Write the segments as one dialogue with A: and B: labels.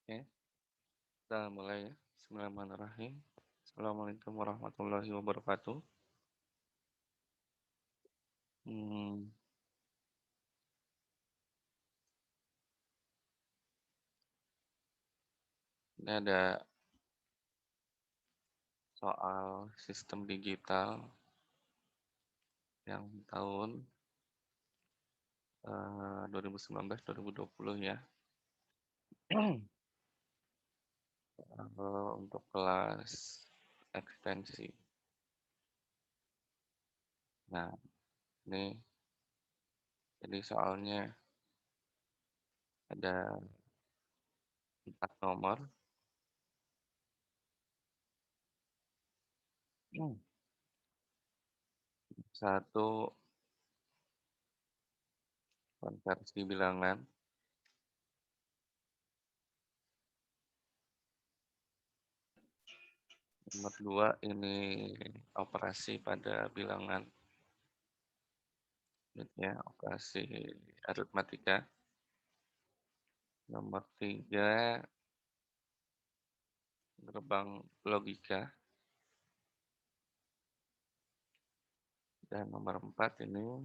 A: Oke, kita mulai ya. Bismillahirrahmanirrahim. Assalamualaikum warahmatullahi wabarakatuh. Hmm, ini ada soal sistem digital yang tahun 2019-2020 ya. Untuk kelas ekstensi. Nah, ini jadi soalnya ada 4 nomor. Satu, konversi bilangan. Nomor 2, ini operasi pada bilangan. Ya, operasi aritmatika. Nomor 3, gerbang logika. Dan nomor 4 ini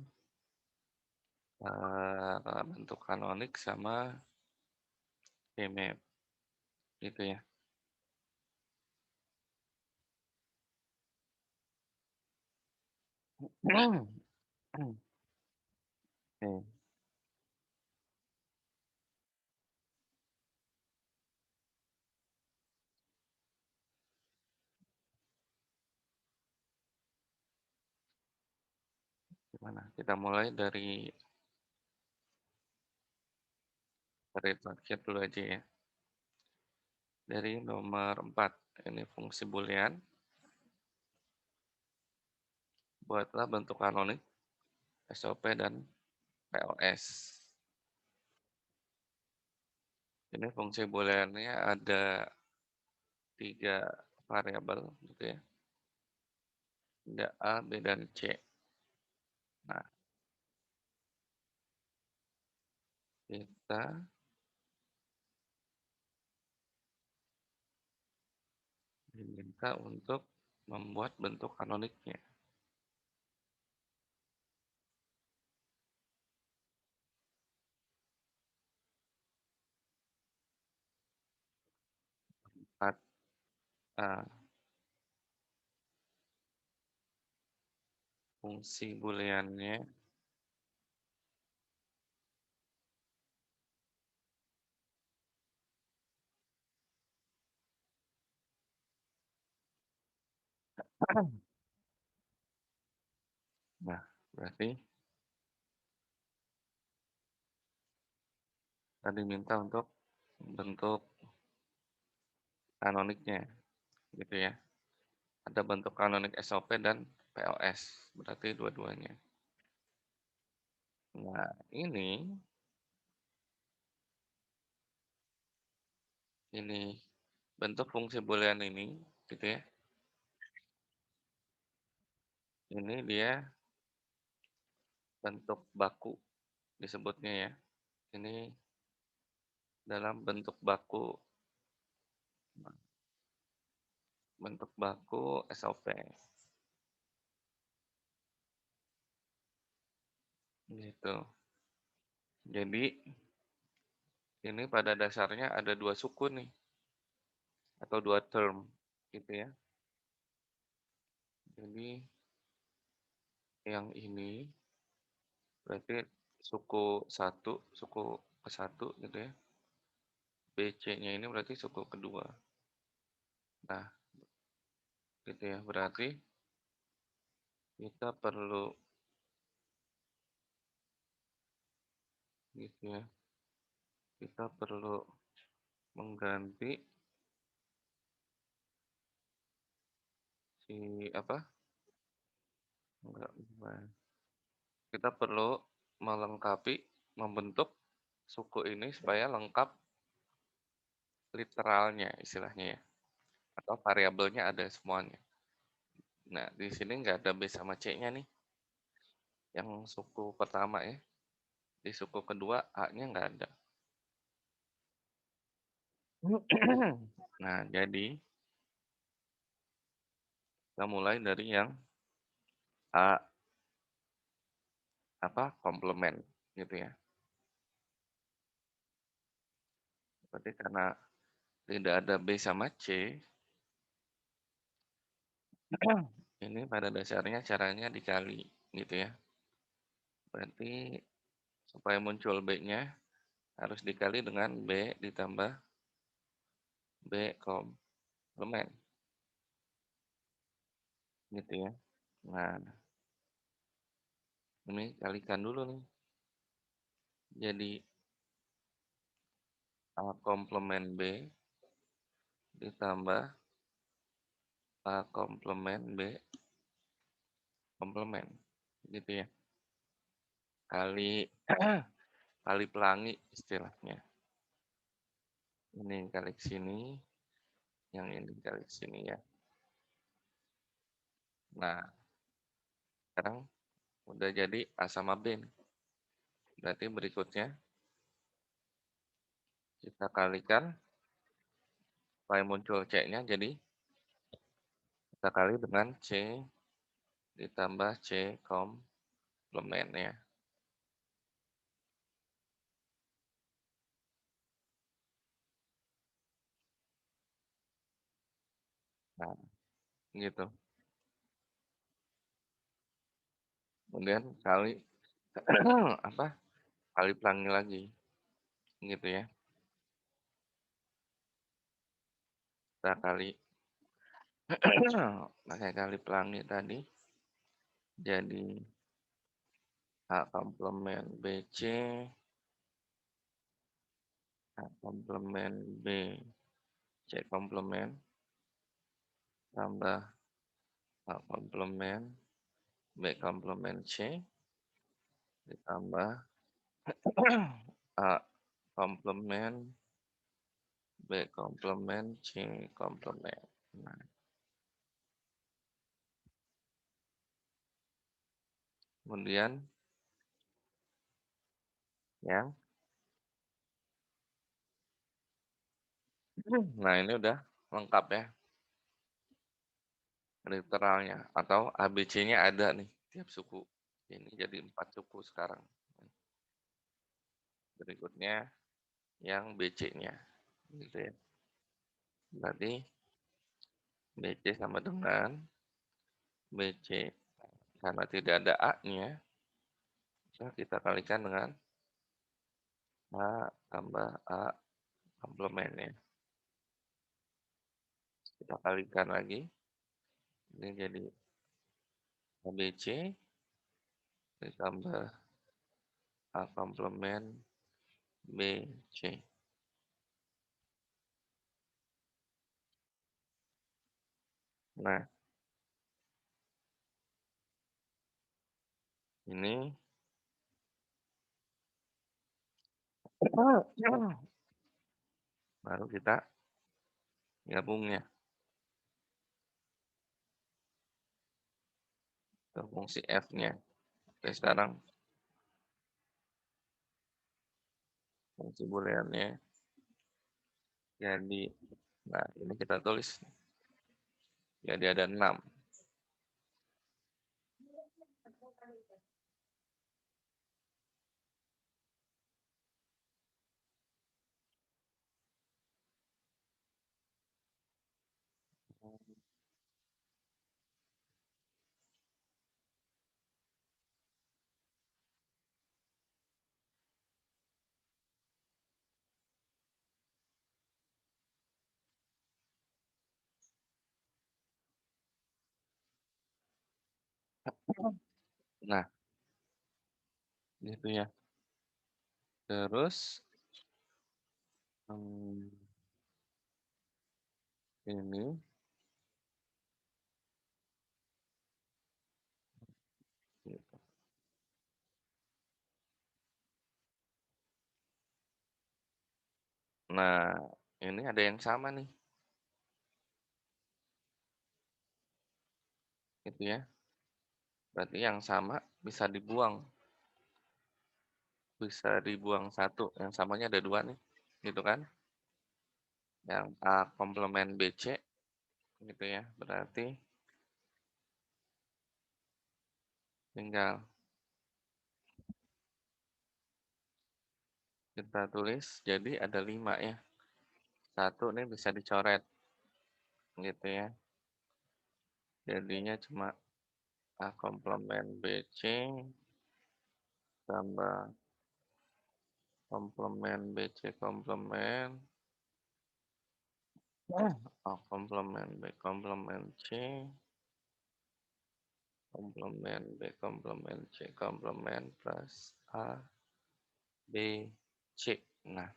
A: bentuk kanonik sama K-map. Gitu ya. Oke, gimana? Kita mulai dari target dulu aja ya. Dari nomor 4, ini fungsi boolean. Buatlah bentuk kanonik, SOP, dan POS. Ini fungsi booleannya ada 3 variabel gitu ya. Ada A, B, dan C. Nah, kita diminta untuk membuat bentuk kanoniknya. Empat, fungsi booleannya nah, berarti tadi minta untuk bentuk kanoniknya, gitu ya. Ada bentuk kanonik SOP dan POS, berarti dua-duanya. Nah, ini bentuk fungsi boolean ini, gitu ya. Ini dia bentuk baku disebutnya ya. Ini dalam bentuk baku SOP. Gitu. Jadi ini pada dasarnya ada 2 suku nih atau 2 term gitu ya. Jadi yang ini berarti suku ke satu gitu ya. BC-nya ini berarti suku kedua. Nah, gitu ya. Berarti kita perlu gitu ya. Kita perlu mengganti si apa, enggak, bukan. Kita perlu melengkapi, membentuk suku ini supaya lengkap literalnya istilahnya ya, atau variabelnya ada semuanya. Nah, di sini nggak ada B sama C-nya nih, yang suku pertama ya. Di suku kedua A-nya nggak ada. Nah, jadi kita mulai dari yang A apa komplement gitu ya. Berarti karena tidak ada B sama C, ini pada dasarnya caranya dikali gitu ya. Berarti supaya muncul B-nya harus dikali dengan B ditambah B komplement gitu ya. Nah, ini kalikan dulu nih. Jadi A komplement B ditambah A komplement B komplement gitu ya. Kali kali pelangi istilahnya. Ini kali ke sini, yang ini kali ke sini ya. Nah, sekarang udah jadi A sama B nih. Berarti berikutnya kita kalikan supaya muncul C-nya, jadi kita kali dengan C ditambah C komplement ya. Nah, gitu. Kemudian kali apa? Kali pelangi lagi gitu ya. Kita kali pakai kali pelangi tadi jadi A komplement BC A komplement B C komplement tambah A komplement B komplement C ditambah A komplement B komplement C komplement. Nah, kemudian yang nah ini udah lengkap ya literalnya atau ABC-nya ada nih tiap suku. Ini jadi 4 suku sekarang. Berikutnya yang BC-nya gitu ya. Berarti BC sama dengan BC. Karena tidak ada A-nya, kita kalikan dengan A tambah A komplemennya. Kita kalikan lagi. Ini jadi ABC ditambah A komplement BC. Nah, ini baru kita gabungnya ke fungsi F-nya. Oke, sekarang fungsi booleannya jadi, nah ini kita tulis, jadi ada 6. Nah, gitu ya. Terus, hmm, ini, gitu. Nah, ini ada yang sama nih, gitu ya. Berarti yang sama bisa dibuang satu, yang samanya ada 2 nih, gitu kan. Yang A komplement BC, gitu ya. Berarti tinggal kita tulis, jadi ada 5 ya. Satu nih bisa dicoret, gitu ya. Jadinya cuma A komplement BC tambah komplement BC komplement A komplement B komplement C komplement B komplement C komplement plus A B C. Nah,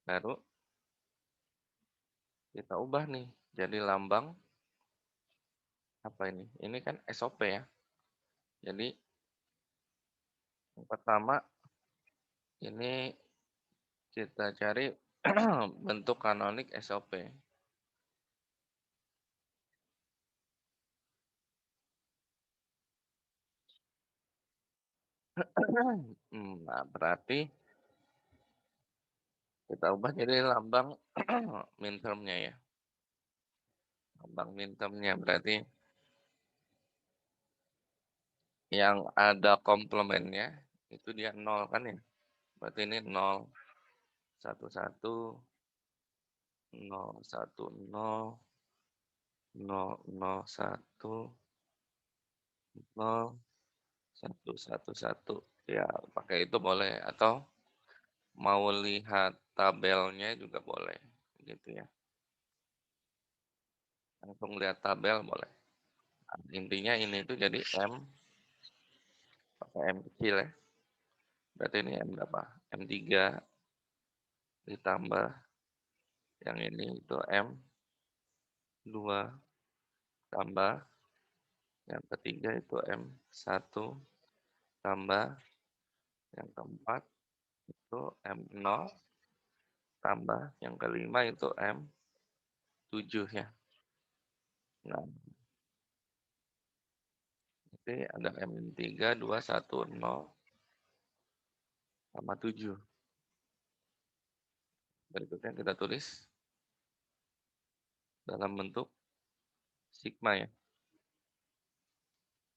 A: baru kita ubah nih jadi lambang apa ini? Ini kan SOP ya. Jadi yang pertama ini kita cari bentuk kanonik SOP. Nah, berarti kita ubah jadi lambang mintermnya ya. Lambang mintermnya berarti yang ada komplemennya itu dia nol kan ya. Berarti ini nol, satu satu, nol, satu, nol, nol, nol, satu, nol, satu, satu, satu. Ya, pakai itu boleh. Atau mau lihat tabelnya juga boleh. Gitu ya. Langsung lihat tabel boleh. Nah, intinya ini tuh jadi M, pakai M kecil ya. Berarti ini M berapa? M3 ditambah yang ini itu M2 tambah yang ketiga itu M1 tambah yang keempat itu M0 tambah yang kelima itu M7 ya. Nah, jadi ada M3, 2, 1, 0 sama 7. Berikutnya kita tulis dalam bentuk sigma ya.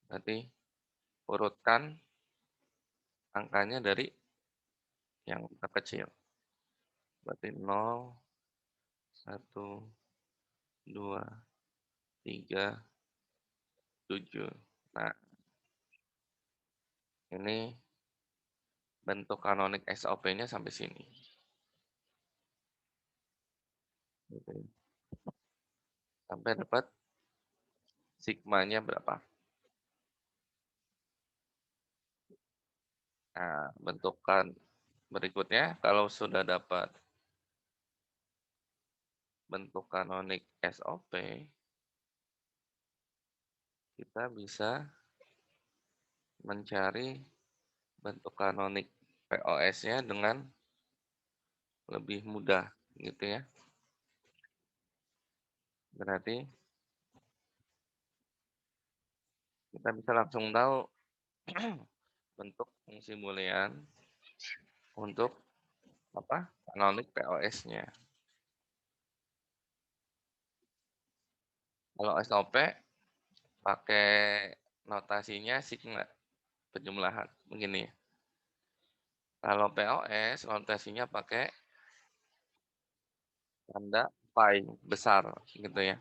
A: Berarti urutkan angkanya dari yang terkecil. Berarti 0, 1, 2, 3, 7. Nah, ini bentuk kanonik SOP-nya sampai sini. Gitu. Sampai dapat sigmanya berapa. Nah, bentukan berikutnya kalau sudah dapat bentuk kanonik SOP, kita bisa mencari bentuk kanonik POS-nya dengan lebih mudah gitu ya. Berarti kita bisa langsung tahu bentuk fungsi boolean untuk apa? Kanonik POS-nya. Kalau SOP pakai notasinya sigma penjumlahan begini. Kalau POS notasinya pakai tanda pi besar gitu ya.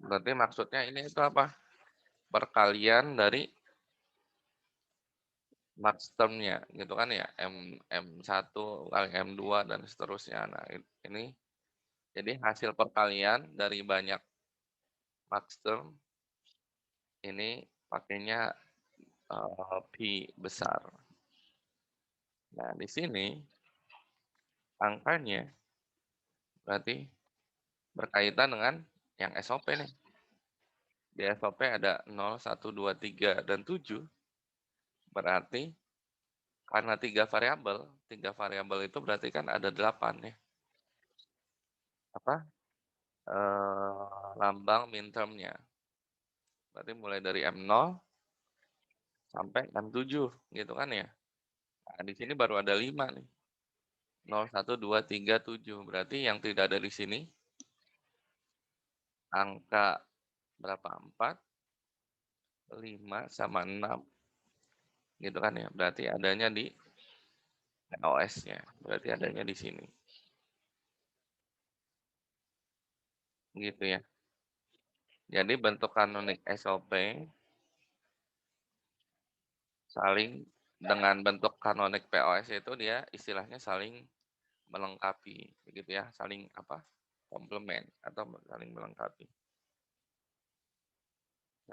A: Berarti maksudnya ini itu apa? Perkalian dari max term-nya gitu kan ya. M1 kali M2 dan seterusnya. Nah, ini jadi hasil perkalian dari banyak max term ini pakainya pi besar. Nah, di sini angkanya berarti berkaitan dengan yang SOP nih. Di SOP ada 0, 1, 2, 3, dan 7, berarti karena 3 variabel itu berarti kan ada 8 ya, apa, lambang mintermnya. Berarti mulai dari M0 sampai M7 gitu kan ya. Nah, di sini baru ada 5 nih. 0, 1, 2, 3, 7. Berarti yang tidak ada di sini angka berapa? 4, 5, sama 6 gitu kan ya. Berarti adanya di POS-nya. Berarti adanya di sini. Gitu ya. Jadi bentuk kanonik SOP saling dengan bentuk kanonik POS itu dia istilahnya saling melengkapi, begitu ya, saling apa? Komplement atau saling melengkapi.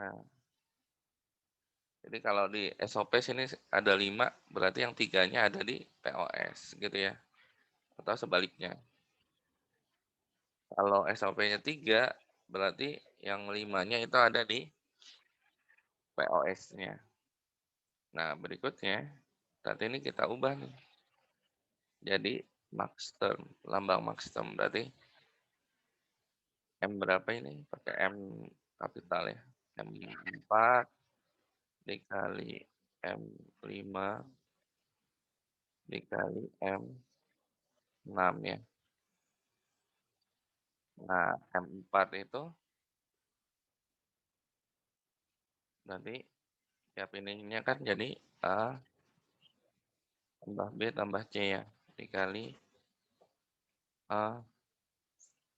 A: Nah, jadi kalau di SOP sini ada 5, berarti yang 3-nya ada di POS, gitu ya. Atau sebaliknya. Kalau SOP-nya 3, berarti yang 5-nya itu ada di POS-nya. Nah, berikutnya, saat ini kita ubah nih. Jadi max term, lambang max term berarti M berapa ini? Pakai M kapital ya. M4 dikali M5 dikali M6 ya. Nah, M4 itu nanti tiap ininya kan jadi A tambah B tambah C ya. Dikali A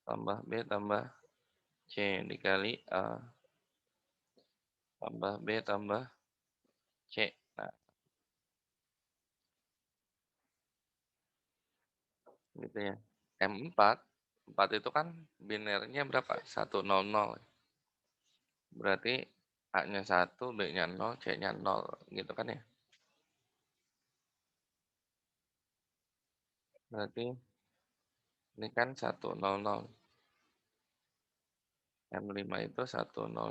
A: tambah B tambah C dikali A tambah B tambah C. Nah, gitu ya. M4, 4 itu kan binernya berapa? 100. Berarti A-nya 1, B-nya 0, C-nya 0 gitu kan ya. Berarti ini kan 100. M5 itu 101,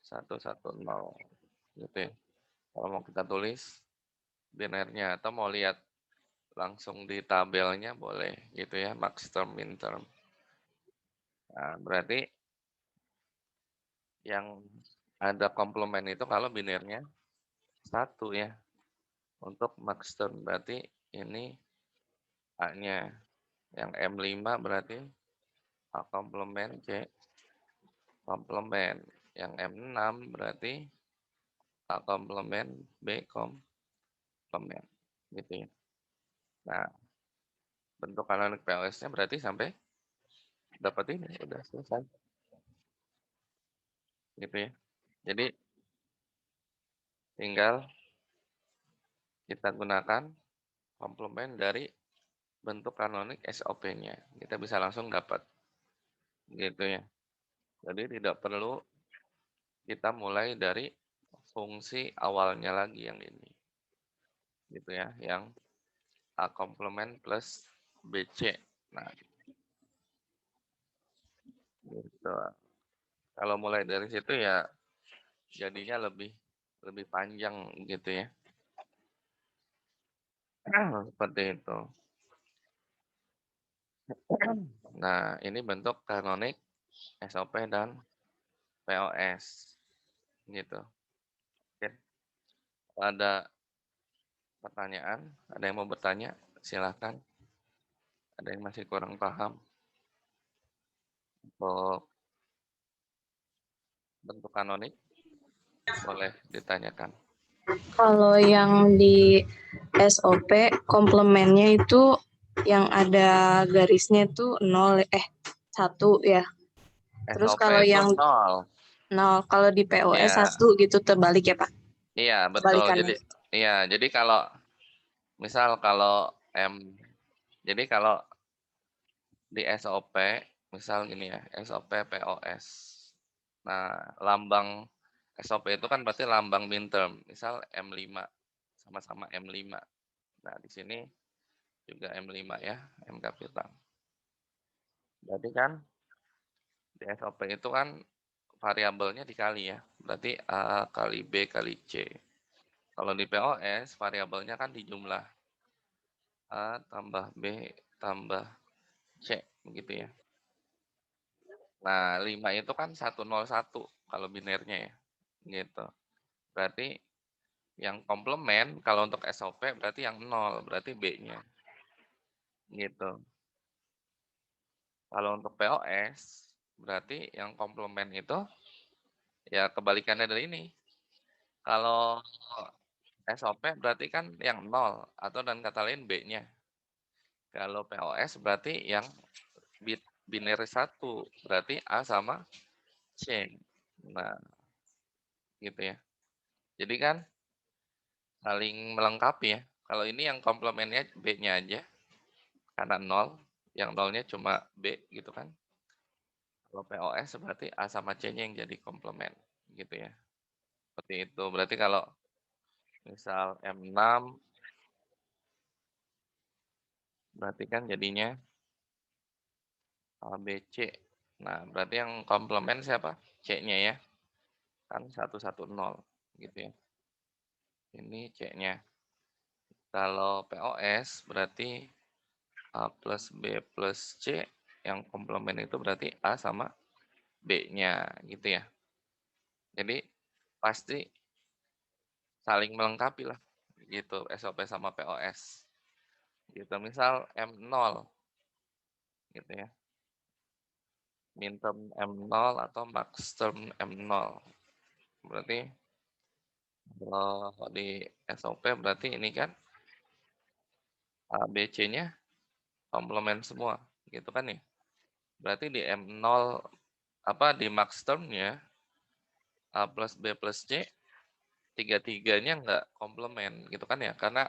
A: 110 gitu ya. Kalau mau kita tulis binernya atau mau lihat langsung di tabelnya boleh gitu ya, max term, min term. Nah, berarti yang ada komplement itu kalau binernya 1 ya. Untuk max term berarti ini A-nya. Yang M5 berarti A komplement, C komplement. Yang M6 berarti A komplement, B komplement. Gitu ya. Nah, bentuk kanonik POS-nya berarti sampai dapat ini, udah selesai. Gitu ya. Jadi tinggal kita gunakan komplement dari bentuk kanonik SOP-nya. Kita bisa langsung dapat. Gitu ya. Jadi tidak perlu kita mulai dari fungsi awalnya lagi yang ini. Gitu ya, yang A komplement plus BC. Nah, gitu. Kalau mulai dari situ ya jadinya lebih lebih panjang gitu ya. Seperti itu. Nah, ini bentuk kanonik SOP dan POS gitu. Oke. Ada pertanyaan? Ada yang mau bertanya? Silahkan. Ada yang masih kurang paham untuk bentuk kanonik? Boleh ditanyakan.
B: Kalau yang di SOP komplemennya itu yang ada garisnya tuh 1 ya. Terus
A: SOP
B: kalau
A: itu
B: yang
A: 0.
B: 0, kalau di POS
A: Iya,
B: 1 gitu terbalik ya Pak?
A: iya betul.
B: Kebalikannya.
A: Jadi kalau misal kalau jadi kalau di SOP, misal gini ya, SOP POS. Nah, lambang SOP itu kan berarti lambang minterm, misal M5, sama-sama M5. Nah, di sini juga M5 ya, M kapital. Berarti kan di SOP itu kan variabelnya dikali ya, berarti A kali B kali C. Kalau di POS variabelnya kan dijumlah, A tambah B tambah C, begitu ya. Nah, 5 itu kan 101 kalau binernya ya, gitu. Berarti yang komplement kalau untuk SOP berarti yang 0, berarti B-nya, gitu. Kalau untuk POS, berarti yang komplement itu ya kebalikannya dari ini. Kalau SOP berarti kan yang 0 atau dan kata lain B-nya. Kalau POS berarti yang binary 1, berarti A sama C. Nah, gitu ya. Jadi kan saling melengkapi ya. Kalau ini yang komplemennya B-nya aja, karena 0, yang 0-nya cuma B gitu kan. Kalau POS berarti A sama C-nya yang jadi komplement, gitu ya. Seperti itu. Berarti kalau misal M6, berarti kan jadinya A, B, C. Nah, berarti yang komplement siapa? C-nya ya. Kan 110, gitu ya. Ini C-nya. Kalau POS berarti A plus B plus C, yang komplement itu berarti A sama B-nya, gitu ya. Jadi pasti saling melengkapi lah, gitu, SOP sama POS. Gitu, misal M0, gitu ya. Minterm M0 atau maxterm M0. Berarti kalau di SOP berarti ini kan A, B, C-nya komplement semua, gitu kan ya. Berarti di M0 apa di max term-nya A plus B plus C, tiga-tiganya nggak komplement, gitu kan ya. Karena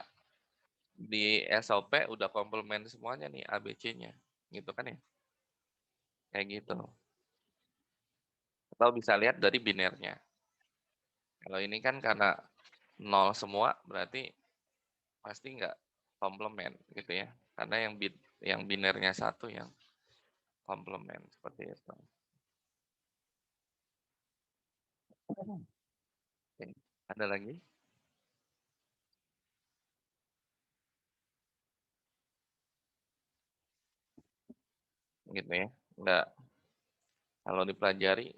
A: di SOP udah komplement semuanya nih A, B, C-nya, gitu kan ya. Kayak gitu. Atau bisa lihat dari binernya. Kalau ini kan karena 0 semua, berarti pasti nggak komplement, gitu ya. Karena yang binernya satu yang komplement, seperti itu. Oke. Ada lagi? Gitu ya. Nggak, kalau dipelajari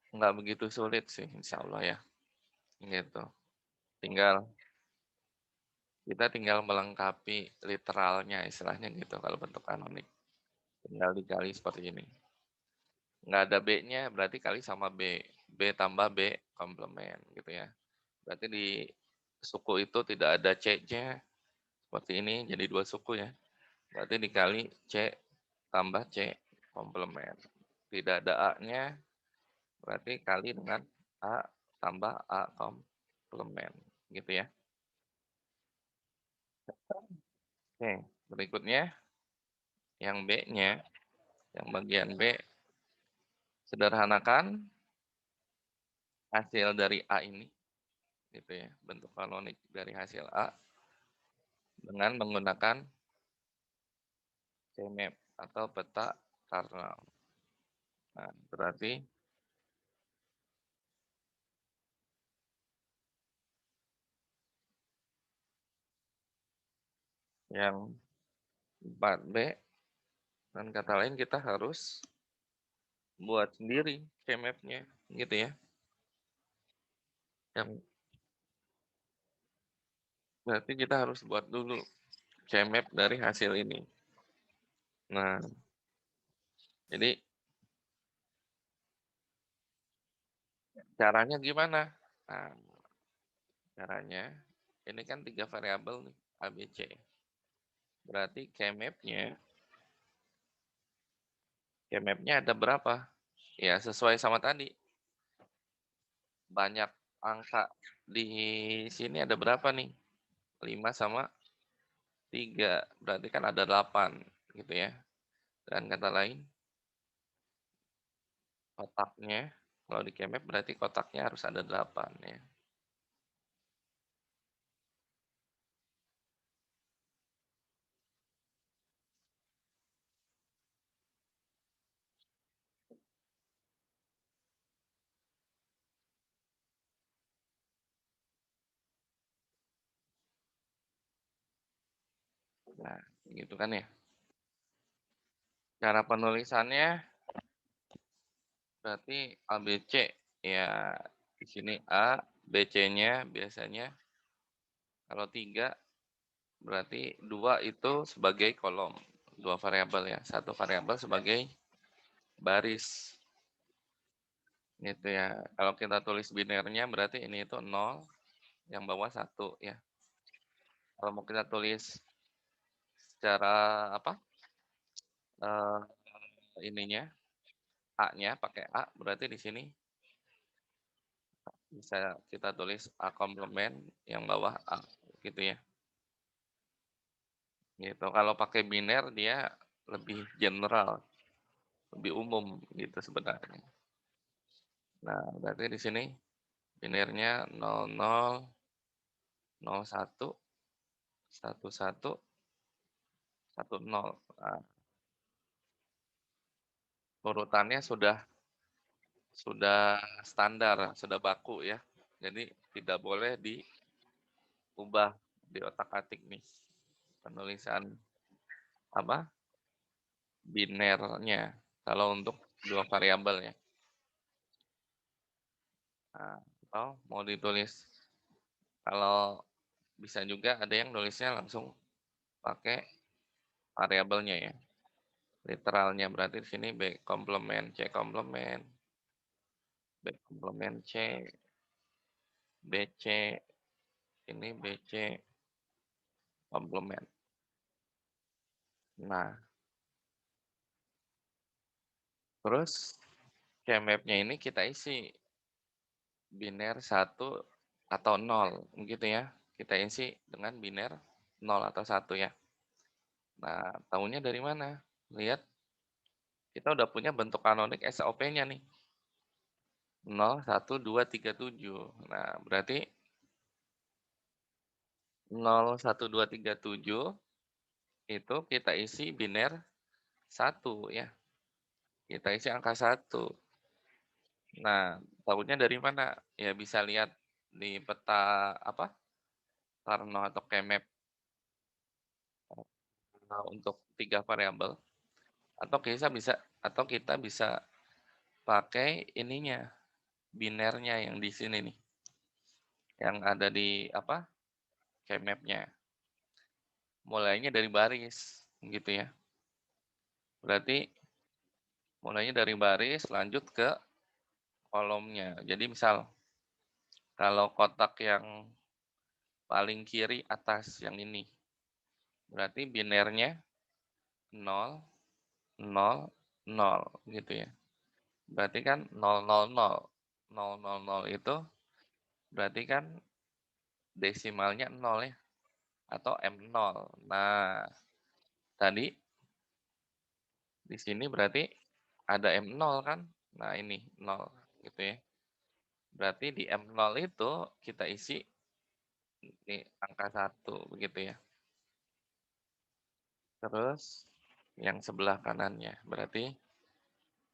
A: nggak begitu sulit sih, insya Allah ya. Gitu. Tinggal kita tinggal melengkapi literalnya, istilahnya gitu kalau bentuk kanonik. Tinggal dikali seperti ini. Nggak ada B-nya, berarti kali sama B. B tambah B komplement, gitu ya. Berarti di suku itu tidak ada C-nya, seperti ini, jadi 2 suku ya. Berarti dikali C tambah C komplement. Tidak ada A-nya, berarti kali dengan A tambah A komplement, gitu ya. Oke, berikutnya yang B-nya, yang bagian B, sederhanakan hasil dari A ini, gitu ya, bentuk kanonik dari hasil A dengan menggunakan CMap atau peta Karnaugh. Nah, berarti yang 4B, dan kata lain kita harus buat sendiri CMap-nya, gitu ya. Yang berarti kita harus buat dulu CMap dari hasil ini. Nah, jadi caranya gimana? Nah, caranya ini kan 3 variabel nih, A, B, C. Berarti CMap-nya ada berapa? Ya, sesuai sama tadi. Banyak angka di sini ada berapa nih? 5 sama 3. Berarti kan ada 8, gitu ya. Dan kata lain, kotaknya, kalau di CMap berarti kotaknya harus ada 8 ya. Nah, gitu kan ya. Cara penulisannya berarti ABC ya di sini A, BC-nya biasanya kalau 3 berarti 2 itu sebagai kolom, 2 variabel ya, satu variabel sebagai baris. Gitu ya. Kalau kita tulis binernya berarti ini itu 0, yang bawah 1 ya. Kalau mau kita tulis secara apa, eee, ininya, A-nya pakai A, berarti di sini bisa kita tulis A komplement, yang bawah A, gitu ya. Gitu. Kalau pakai biner dia lebih general, lebih umum gitu sebenarnya. Nah, berarti di sini binernya 00, 01, 11, 10. Nah, urutannya sudah standar, sudah baku ya. Jadi tidak boleh diubah di otak-atik nih penulisan apa, binernya kalau untuk 2 variabel ya. Nah, atau mau ditulis kalau bisa juga ada yang nulisnya langsung pakai variabelnya ya, literalnya berarti di sini B komplement, C komplement, B komplement C, BC, ini BC komplement. Nah, terus Cmap-nya ini kita isi biner 1 atau 0 gitu ya. Kita isi dengan biner 0 atau 1 ya. Nah, tahunya dari mana? Lihat, kita udah punya bentuk kanonik SOP-nya nih. 0, 1, 2, 3, 7. Nah, berarti 0, 1, 2, 3, 7 itu kita isi biner 1 ya. Kita isi angka 1. Nah, tahunya dari mana? Ya bisa lihat di peta apa, Karno atau Kmap untuk 3 variabel. Atau kita bisa pakai ininya, binernya yang di sini nih, yang ada di apa, Kmap-nya. Mulainya dari baris, gitu ya. Berarti mulainya dari baris lanjut ke kolomnya. Jadi misal kalau kotak yang paling kiri atas yang ini, berarti binernya 0, 0, 0 gitu ya. Berarti kan 0, 0, 0. 0, 0, 0 itu berarti kan desimalnya 0 ya, atau M0. Nah, tadi di sini berarti ada M0 kan? Nah, ini 0 gitu ya. Berarti di M0 itu kita isi di angka 1 begitu ya. Terus yang sebelah kanannya berarti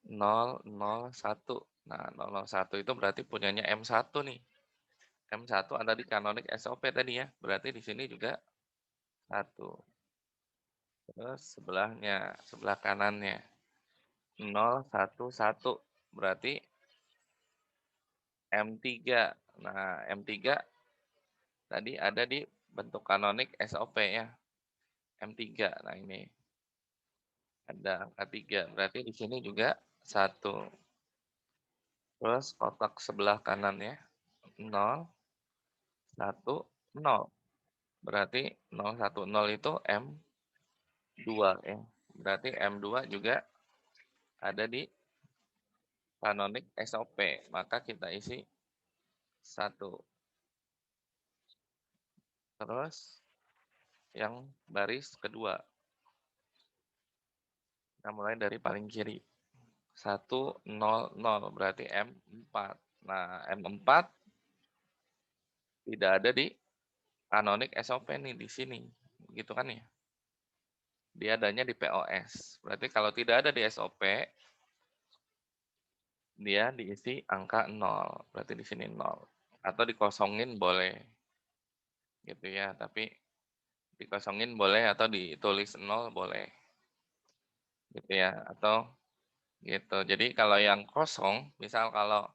A: 0, 0, 1. Nah, 0, 0, 1 itu berarti punyanya M1 nih. M1 ada di kanonik SOP tadi ya. Berarti di sini juga 1. Terus sebelahnya, sebelah kanannya 0, 1, 1. Berarti M3. Nah, M3 tadi ada di bentuk kanonik SOP ya. M3. Nah, ini ada angka 3. Berarti di sini juga 1. Terus kotak sebelah kanannya 0, 1, 0. Berarti 0, 1, 0 itu M2 ya. Berarti M2 juga ada di kanonik SOP. Maka kita isi 1. Terus yang baris kedua. Kita mulai dari paling kiri. 1, 0, 0. Berarti M4. Nah, M4 tidak ada di kanonik SOP nih di sini. Gitu kan ya. Dia adanya di POS. Berarti kalau tidak ada di SOP, dia diisi angka 0. Berarti di sini 0. Atau dikosongin boleh. Gitu ya. Tapi dikosongin boleh atau ditulis 0 boleh, gitu ya, atau gitu. Jadi kalau yang kosong, misal kalau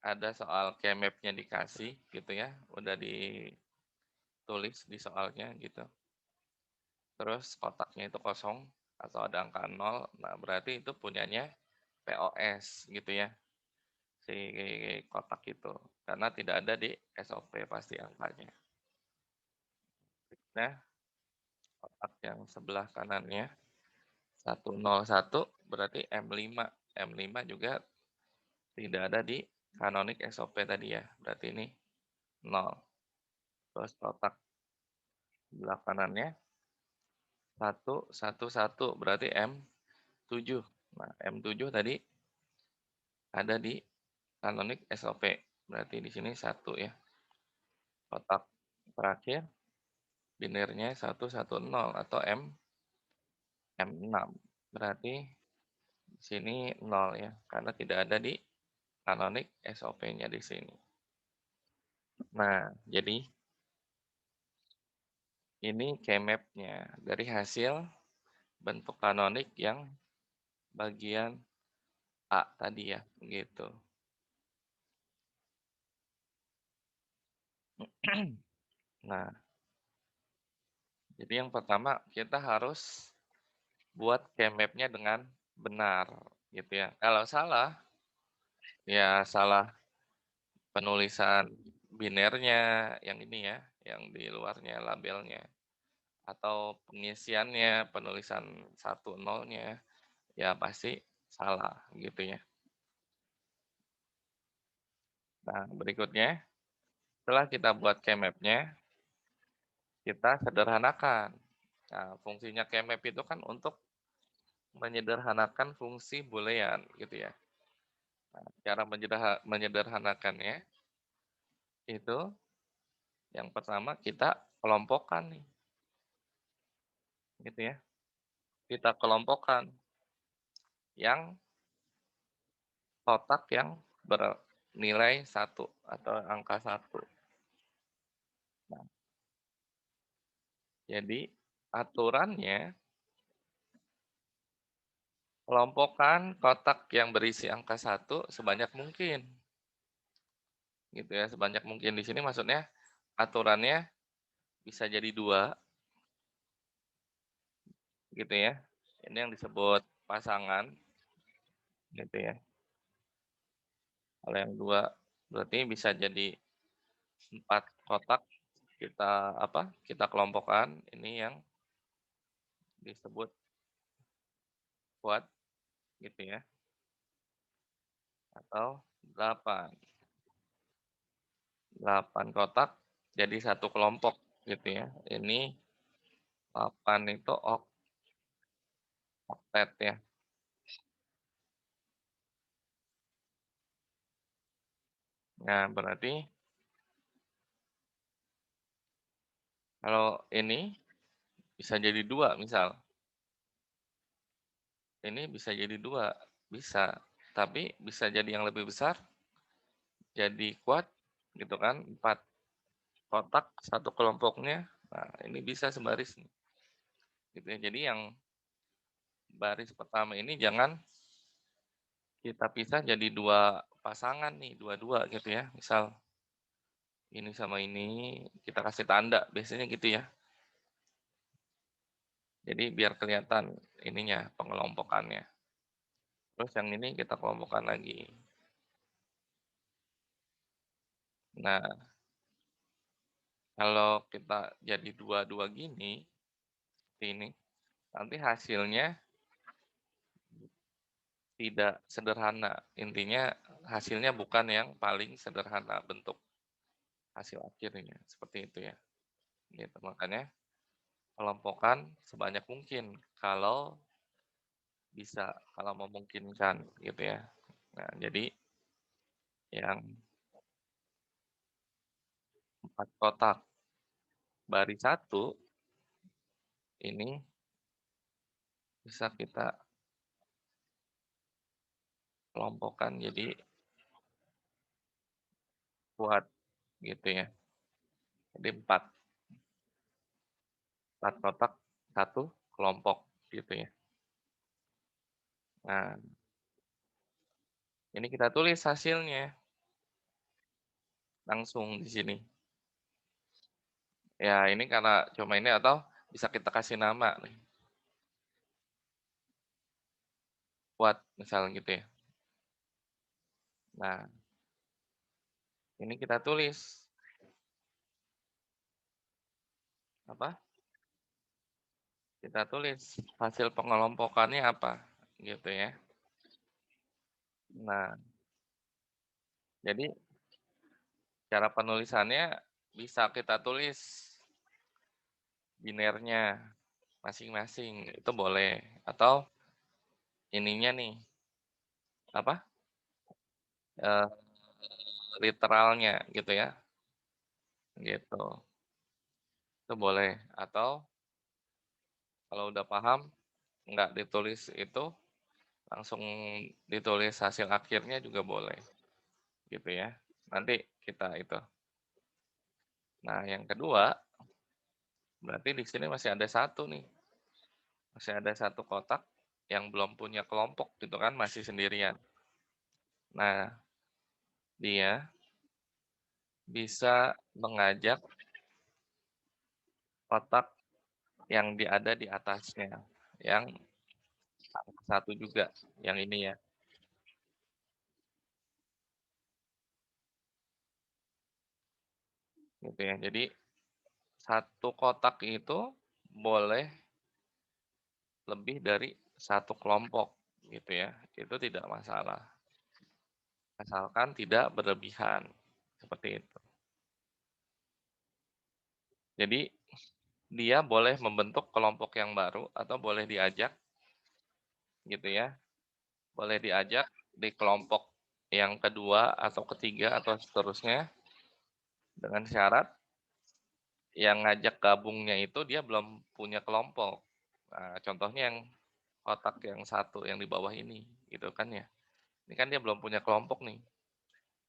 A: ada soal kayak map-nya dikasih gitu ya, udah ditulis di soalnya gitu, terus kotaknya itu kosong atau ada angka 0, nah berarti itu punyanya POS gitu ya, si kotak itu, karena tidak ada di SOP pasti angkanya. Nah, kotak yang sebelah kanannya 101 berarti M5. M5 juga tidak ada di kanonik SOP tadi ya, berarti ini 0. Terus kotak sebelah kanannya 111 berarti M7. Nah, M7 tadi ada di kanonik SOP. Berarti di sini 1 ya. Kotak terakhir binirnya 110 atau M6. Berarti di sini 0 ya, karena tidak ada di kanonik SOP-nya di sini. Nah, jadi ini keymap-nya dari hasil bentuk kanonik yang bagian A tadi ya, gitu. Nah, jadi yang pertama kita harus buat keymap-nya dengan benar, gitu ya. Kalau salah, ya salah penulisan binernya yang ini ya, yang di luarnya labelnya, atau pengisiannya, penulisan 1, 0-nya, ya pasti salah gitu ya. Nah, berikutnya setelah kita buat keymap-nya, kita sederhanakan. Nah, fungsinya keymap itu kan untuk menyederhanakan fungsi boolean gitu ya. Nah, cara menyederhanakannya itu yang pertama kita kelompokkan nih, gitu ya. Kita kelompokkan yang kotak yang bernilai 1 atau angka 1. Nah, jadi aturannya kelompokkan kotak yang berisi angka 1 sebanyak mungkin. Gitu ya, sebanyak mungkin di sini maksudnya aturannya bisa jadi 2 gitu ya. Ini yang disebut pasangan gitu ya. Kalau yang 2 berarti bisa jadi 4 kotak kita kita kelompokkan, ini yang disebut quad gitu ya, atau 8. 8 kotak jadi satu kelompok gitu ya. Ini 8 itu oktet ya. Nah, berarti kalau ini bisa jadi 2 misal. Ini bisa jadi 2 bisa. Tapi bisa jadi yang lebih besar, jadi quad gitu kan, 4 kotak satu kelompoknya. Nah, ini bisa sebaris nih. Gitu ya. Jadi yang baris pertama ini jangan kita pisah jadi 2 pasangan nih, dua-dua gitu ya. Misal ini sama ini kita kasih tanda, biasanya gitu ya. Jadi biar kelihatan ininya, pengelompokannya. Terus yang ini kita kelompokkan lagi. Nah, kalau kita jadi dua-dua gini, ini, nanti hasilnya tidak sederhana. Intinya hasilnya bukan yang paling sederhana bentuk hasil akhirnya, seperti itu ya. Gitu, makanya kelompokkan sebanyak mungkin kalau bisa, kalau memungkinkan gitu ya. Nah, jadi yang 4 kotak baris 1 ini bisa kita kelompokkan jadi kuat gitu ya. Jadi 4. 4 kotak, 1 kelompok, gitu ya. Nah, ini kita tulis hasilnya, langsung di sini. Ya, ini karena cuma ini atau bisa kita kasih nama nih, buat misalnya gitu ya. Nah, ini kita tulis, apa, kita tulis hasil pengelompokannya apa, gitu ya. Nah, jadi cara penulisannya bisa kita tulis binernya masing-masing, itu boleh. Atau ininya nih, apa, eee, literalnya gitu ya, gitu. Itu boleh. Atau kalau udah paham, nggak ditulis itu, langsung ditulis hasil akhirnya juga boleh, gitu ya. Nanti kita itu. Nah, yang kedua, berarti di sini masih ada satu nih, masih ada satu kotak yang belum punya kelompok gitu kan, masih sendirian. Nah, dia bisa mengajak kotak yang ada di atasnya, yang satu juga, yang ini ya, gitu ya. Jadi satu kotak itu boleh lebih dari satu kelompok, gitu ya. Itu tidak masalah, asalkan tidak berlebihan, seperti itu. Jadi dia boleh membentuk kelompok yang baru atau boleh diajak, gitu ya. Boleh diajak di kelompok yang kedua atau ketiga atau seterusnya, dengan syarat yang ngajak gabungnya itu dia belum punya kelompok. Nah, contohnya yang kotak yang satu yang di bawah ini, gitu kan ya. Ini kan dia belum punya kelompok nih.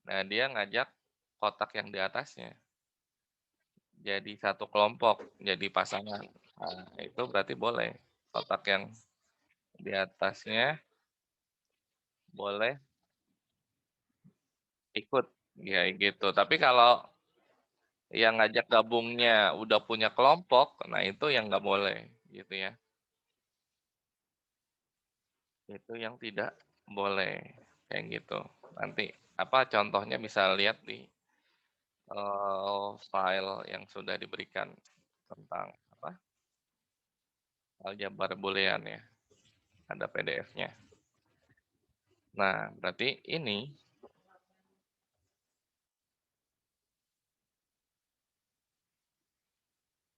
A: Nah, dia ngajak kotak yang di atasnya jadi satu kelompok, jadi pasangan. Nah, itu berarti boleh. Kotak yang di atasnya boleh ikut, ya gitu. Tapi kalau yang ngajak gabungnya udah punya kelompok, nah itu yang nggak boleh, gitu ya. Itu yang tidak boleh, kayak gitu. Nanti apa contohnya bisa lihat di file yang sudah diberikan tentang apa, aljabar boolean ya, ada PDF-nya. Nah, berarti ini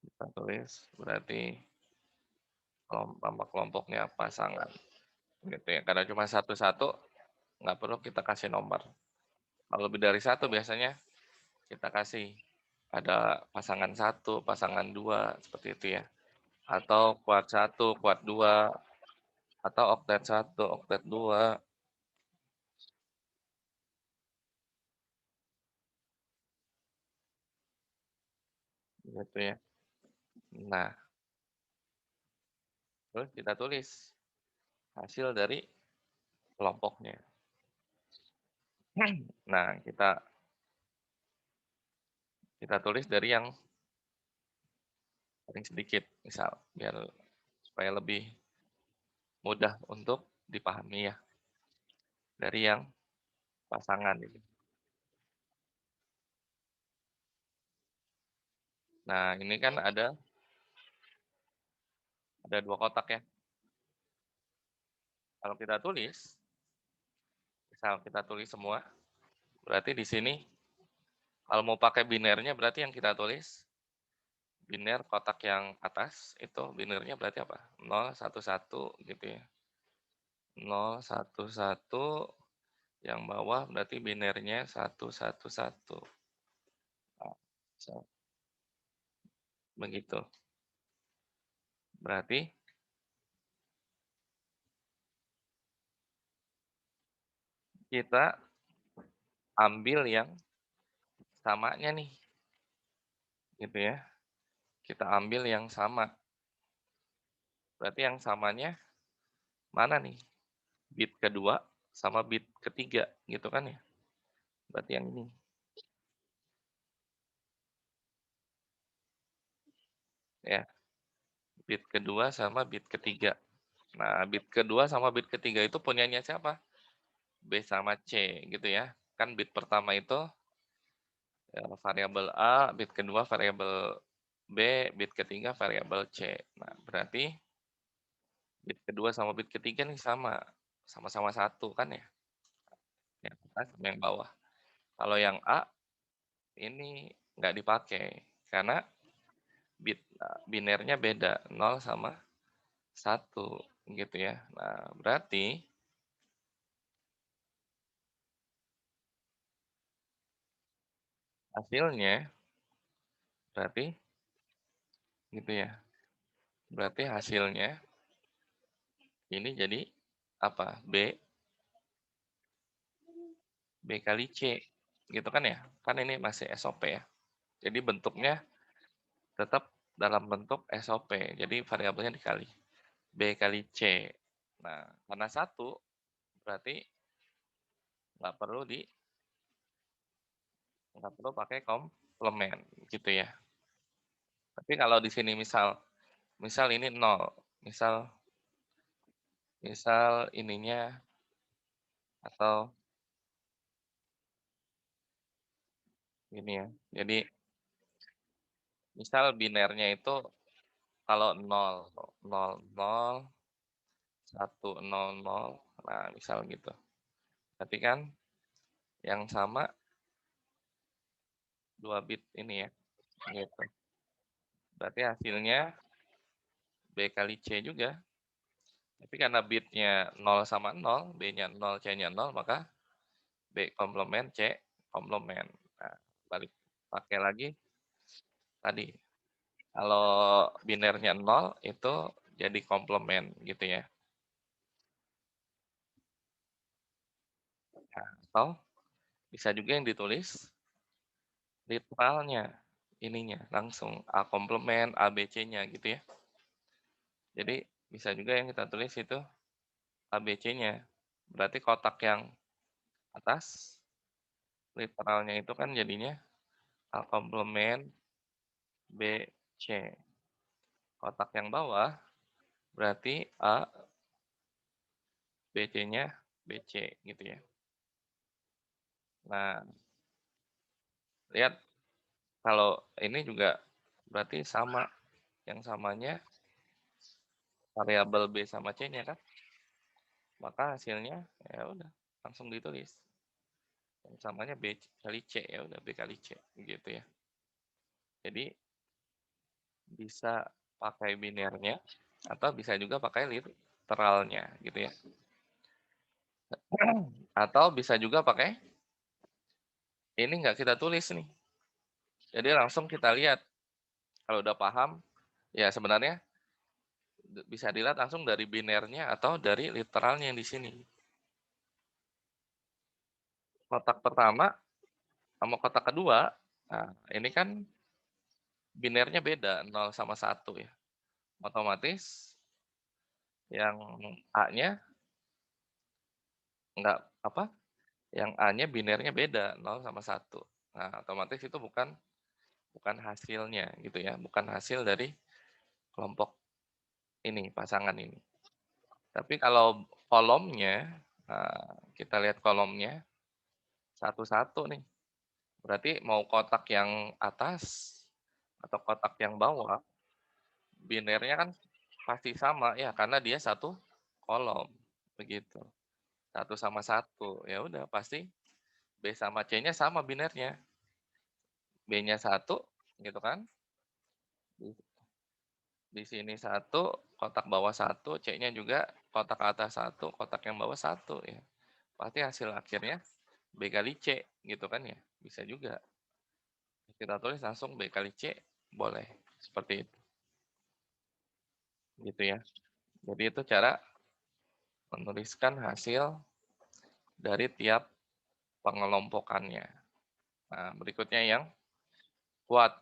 A: kita tulis berarti nama kelompoknya pasangan, gitu ya. Karena cuma satu-satu, nggak perlu kita kasih nomor. Kalau lebih dari satu biasanya kita kasih ada pasangan satu, pasangan dua, seperti itu ya. Atau kuart satu, kuart dua, atau oktet satu, oktet dua, gitu ya. Nah, terus kita tulis hasil dari kelompoknya. Nah, kita kita tulis dari yang paling sedikit, misal, biar supaya lebih mudah untuk dipahami ya, dari yang pasangan ini. Nah, ini kan ada 2 kotak ya. Kalau kita tulis, misal kita tulis semua, berarti di sini kalau mau pakai binernya berarti yang kita tulis, biner kotak yang atas itu binernya berarti apa? 0, 1, 1 gitu ya. 0, 1, 1, yang bawah berarti binernya 1, 1, 1. Nah, so, begitu. Berarti kita ambil yang samanya nih, gitu ya. Kita ambil yang sama. Berarti yang samanya mana nih? Bit kedua sama bit ketiga, gitu kan ya? Berarti yang ini, ya. Bit kedua sama bit ketiga. Nah, bit kedua sama bit ketiga itu punyanya siapa? B sama C, gitu ya. Kan bit pertama itu variabel A, bit kedua variabel B, bit ketiga variabel C. Nah, berarti bit kedua sama bit ketiga nih sama. Sama-sama satu kan ya? Yang atas sama yang bawah. Kalau yang A ini nggak dipakai karena binernya beda, 0 sama 1 gitu ya. Nah, berarti hasilnya berarti gitu ya. Berarti hasilnya ini jadi apa? B kali C. Gitu kan ya? Kan ini masih SOP ya. Jadi bentuknya tetap dalam bentuk SOP. Jadi variabelnya dikali. B kali C. Nah, karena satu berarti nggak perlu nggak perlu pakai komplement gitu ya. Tapi kalau di sini misal ini 0, misal misal ininya atau ini ya. Jadi misal binernya itu kalau 0, 0, 0, 1, 0, 0, nah misal gitu. Berarti kan yang sama 2 bit ini ya, gitu. Berarti hasilnya B kali C juga. Tapi karena bitnya 0 sama 0, B-nya 0, C-nya 0, maka B komplement, C komplement. Nah, balik pakai lagi tadi. Kalau binernya 0 itu jadi komplement gitu ya. Nah, atau bisa juga yang ditulis literalnya ininya langsung A komplement, A, B, C-nya gitu ya. Jadi bisa juga yang kita tulis itu A, B, C-nya. Berarti kotak yang atas literalnya itu kan jadinya A komplement B, C. Kotak yang bawah berarti A, B, C-nya B, C gitu ya. Nah, lihat kalau ini juga berarti sama. Yang samanya variabel B sama C-nya kan. Maka hasilnya ya udah langsung ditulis. Yang samanya B kali C ya udah B kali C gitu ya. Jadi bisa pakai binernya atau bisa juga pakai literalnya gitu ya. Atau bisa juga pakai ini nggak kita tulis nih. Jadi langsung kita lihat kalau udah paham ya sebenarnya bisa dilihat langsung dari binernya atau dari literalnya yang di sini. Kotak pertama sama kotak kedua, nah ini kan binernya beda 0 sama 1 ya. Otomatis yang A-nya enggak apa, yang A-nya binernya beda 0 sama 1. Nah, otomatis itu bukan hasilnya gitu ya, bukan hasil dari kelompok ini, pasangan ini. Tapi kalau kolomnya, nah, kita lihat kolomnya satu-satu nih. Berarti mau kotak yang atas atau kotak yang bawah, binernya kan pasti sama ya karena dia satu kolom begitu. Satu sama satu. Ya udah pasti B sama C-nya sama binernya. B-nya satu gitu kan. Di, di sini satu, kotak bawah satu, C-nya juga kotak atas satu, kotak yang bawah satu ya. Pasti hasil akhirnya B kali C gitu kan ya. Bisa juga. Kita tulis langsung B kali C boleh. Seperti itu. Gitu ya. Jadi itu cara menuliskan hasil dari tiap pengelompokannya. Nah, berikutnya yang kuat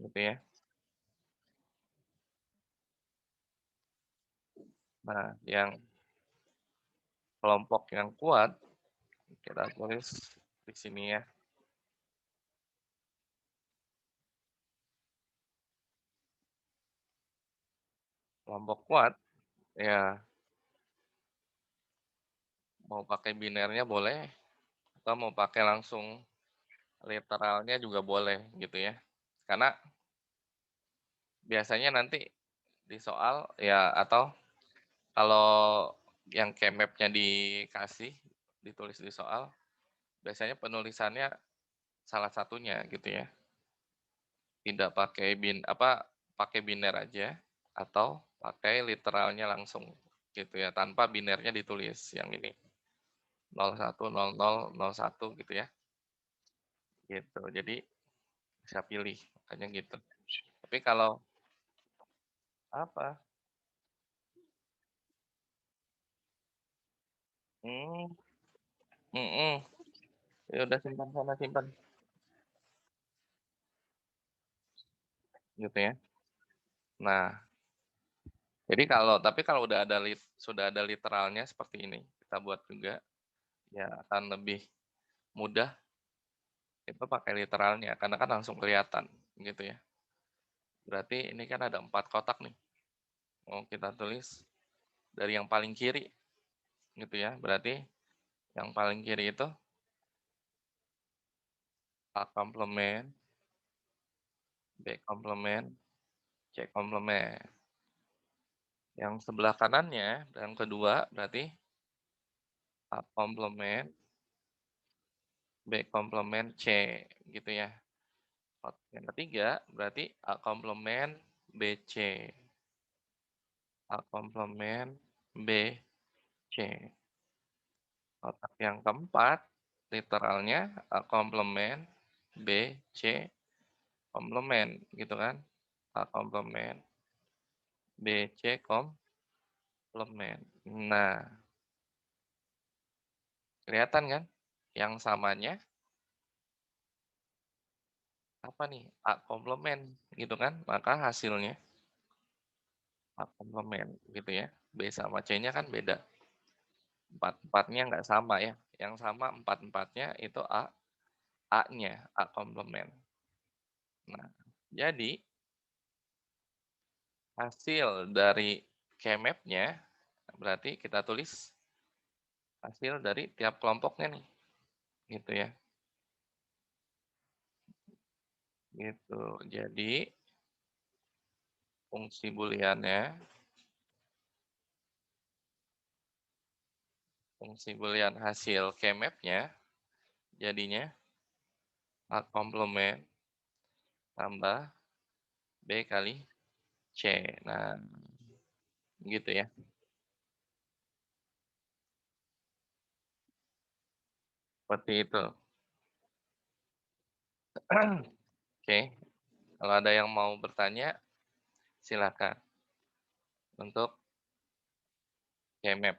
A: gitu ya. Nah, yang kelompok yang kuat kita tulis di sini ya. Kelompok kuat ya mau pakai binernya boleh atau mau pakai langsung literalnya juga boleh gitu ya. Karena biasanya nanti di soal ya atau kalau yang Kmap-nya dikasih ditulis di soal, biasanya penulisannya salah satunya gitu ya. Tidak pakai pakai biner aja atau pakai literalnya langsung gitu ya, tanpa binernya ditulis yang ini 010001 gitu ya. Gitu. Jadi bisa pilih, makanya gitu. Tapi kalau apa? Hmm, mhm. Ya udah simpan sana, simpan. Gitu ya. Nah, jadi kalau sudah ada literalnya seperti ini, kita buat juga, ya akan lebih mudah itu pakai literalnya, karena kan langsung kelihatan, gitu ya. Berarti ini kan ada 4 kotak nih, mau kita tulis dari yang paling kiri, gitu ya. Berarti yang paling kiri itu A komplement, B komplement, C komplement. Yang sebelah kanannya, yang kedua berarti A komplement, B komplement, C, gitu ya. Yang ketiga berarti A komplement, BC. A komplement, BC. Kotak yang keempat, literalnya A komplement, BC komplement, gitu kan. A komplement, BC komplement. Nah, kelihatan kan? Yang samanya apa nih? A komplement, gitu kan. Maka hasilnya A komplement, gitu ya. B sama C-nya kan beda. Empat-empatnya nggak sama ya. Yang sama empat-empatnya itu A-nya, A komplement. Nah, jadi hasil dari Kmap-nya berarti kita tulis hasil dari tiap kelompoknya nih, gitu ya. Gitu. Jadi fungsi boolean hasil Kmap-nya jadinya A komplement tambah B kali C. Nah, gitu ya. Seperti itu. Oke, kalau ada yang mau bertanya, silakan untuk Kmap.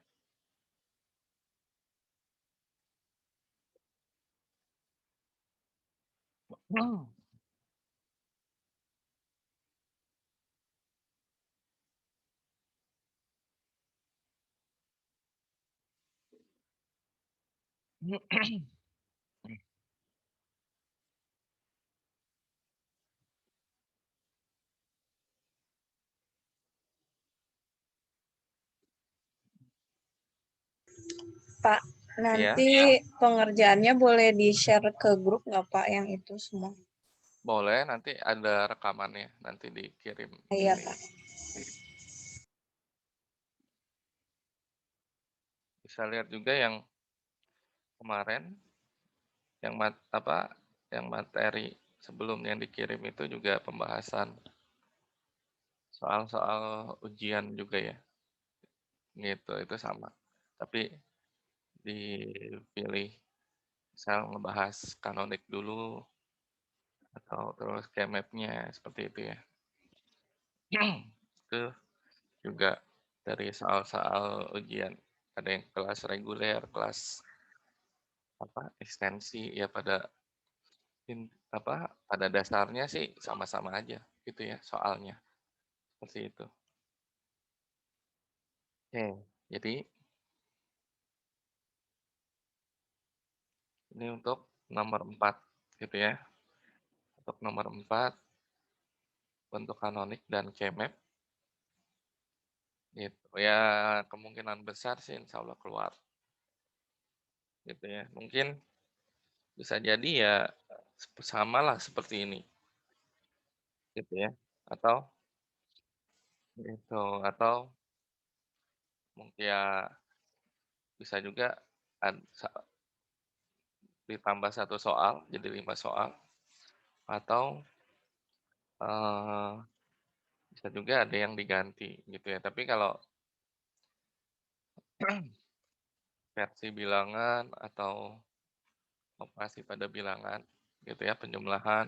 B: Pak,
A: Iya,
B: nanti pengerjaannya boleh di-share ke grup nggak Pak yang itu semua?
A: boleh nanti ada rekamannya, nanti dikirim
B: Iya
A: ini.
B: Pak.
A: Bisa lihat juga yang kemarin, yang materi sebelum yang dikirim itu juga pembahasan soal-soal ujian juga ya, gitu, itu sama. Tapi dipilih, misal ngebahas kanonik dulu, atau terus Kmap-nya, seperti itu ya. Itu juga dari soal-soal ujian. Ada yang kelas reguler, kelas ekstensi, ya pada dasarnya sih sama-sama aja gitu ya soalnya, seperti itu. Oke, jadi ini untuk nomor 4 gitu ya. Untuk nomor 4 bentuk kanonik dan K-map gitu. Ya kemungkinan besar sih insya Allah keluar gitu ya. Mungkin bisa jadi ya samalah seperti ini gitu ya. Atau gitu, atau mungkin ya bisa juga ditambah satu soal jadi 5 soal atau, eee, bisa juga ada yang diganti gitu ya. Tapi kalau versi bilangan atau operasi pada bilangan gitu ya, penjumlahan,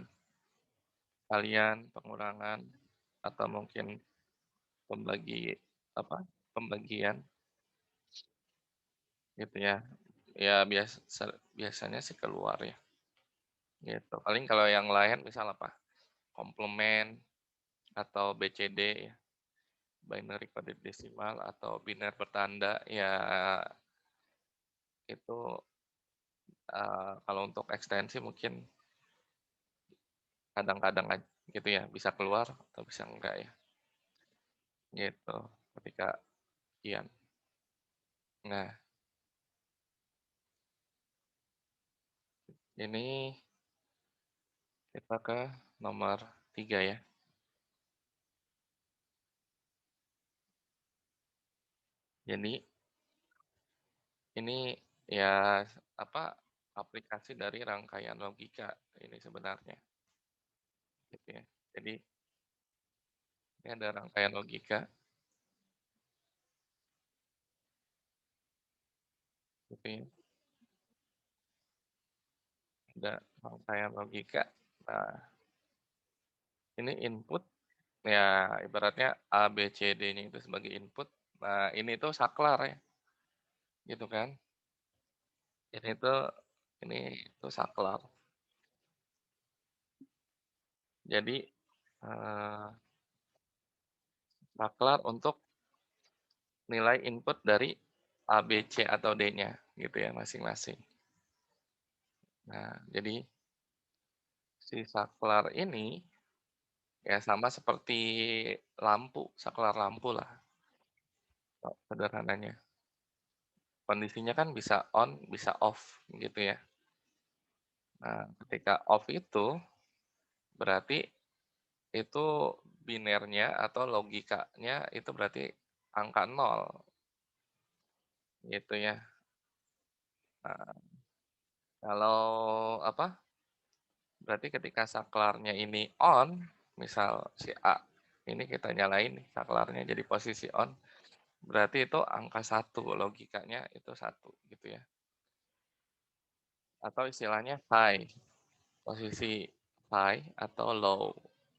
A: kalian, pengurangan, atau mungkin pembagi apa, pembagian gitu ya. Ya biasanya sih keluar ya, gitu. Paling kalau yang lain misal apa, komplement atau BCD ya, binary coded decimal atau biner bertanda, ya itu, kalau untuk ekstensi mungkin kadang-kadang gitu ya, bisa keluar atau bisa enggak ya, gitu, ketika ujian. Nah, ini kita ke nomor 3 ya. Jadi ini ya, apa, aplikasi dari rangkaian logika ini sebenarnya, gitu ya. Jadi ini ada rangkaian logika, gitu ya, ada rangkaian logika. Nah, ini input, ya ibaratnya A, B, C, D-nya itu sebagai input. Nah, ini tuh saklar ya, gitu kan. Ini tuh ini tuh saklar. Jadi, saklar untuk nilai input dari A, B, C, atau D-nya gitu ya masing-masing. Nah, jadi si saklar ini ya sama seperti lampu, saklar lampu lah sederhananya. Kondisinya kan bisa on, bisa off gitu ya. Nah, ketika off itu berarti itu binernya atau logikanya itu berarti angka nol gitu ya. Nah, kalau apa, berarti ketika saklarnya ini on, misal si A ini kita nyalain nih saklarnya jadi posisi on, berarti itu angka satu logikanya itu satu gitu ya. Atau istilahnya high, posisi high atau low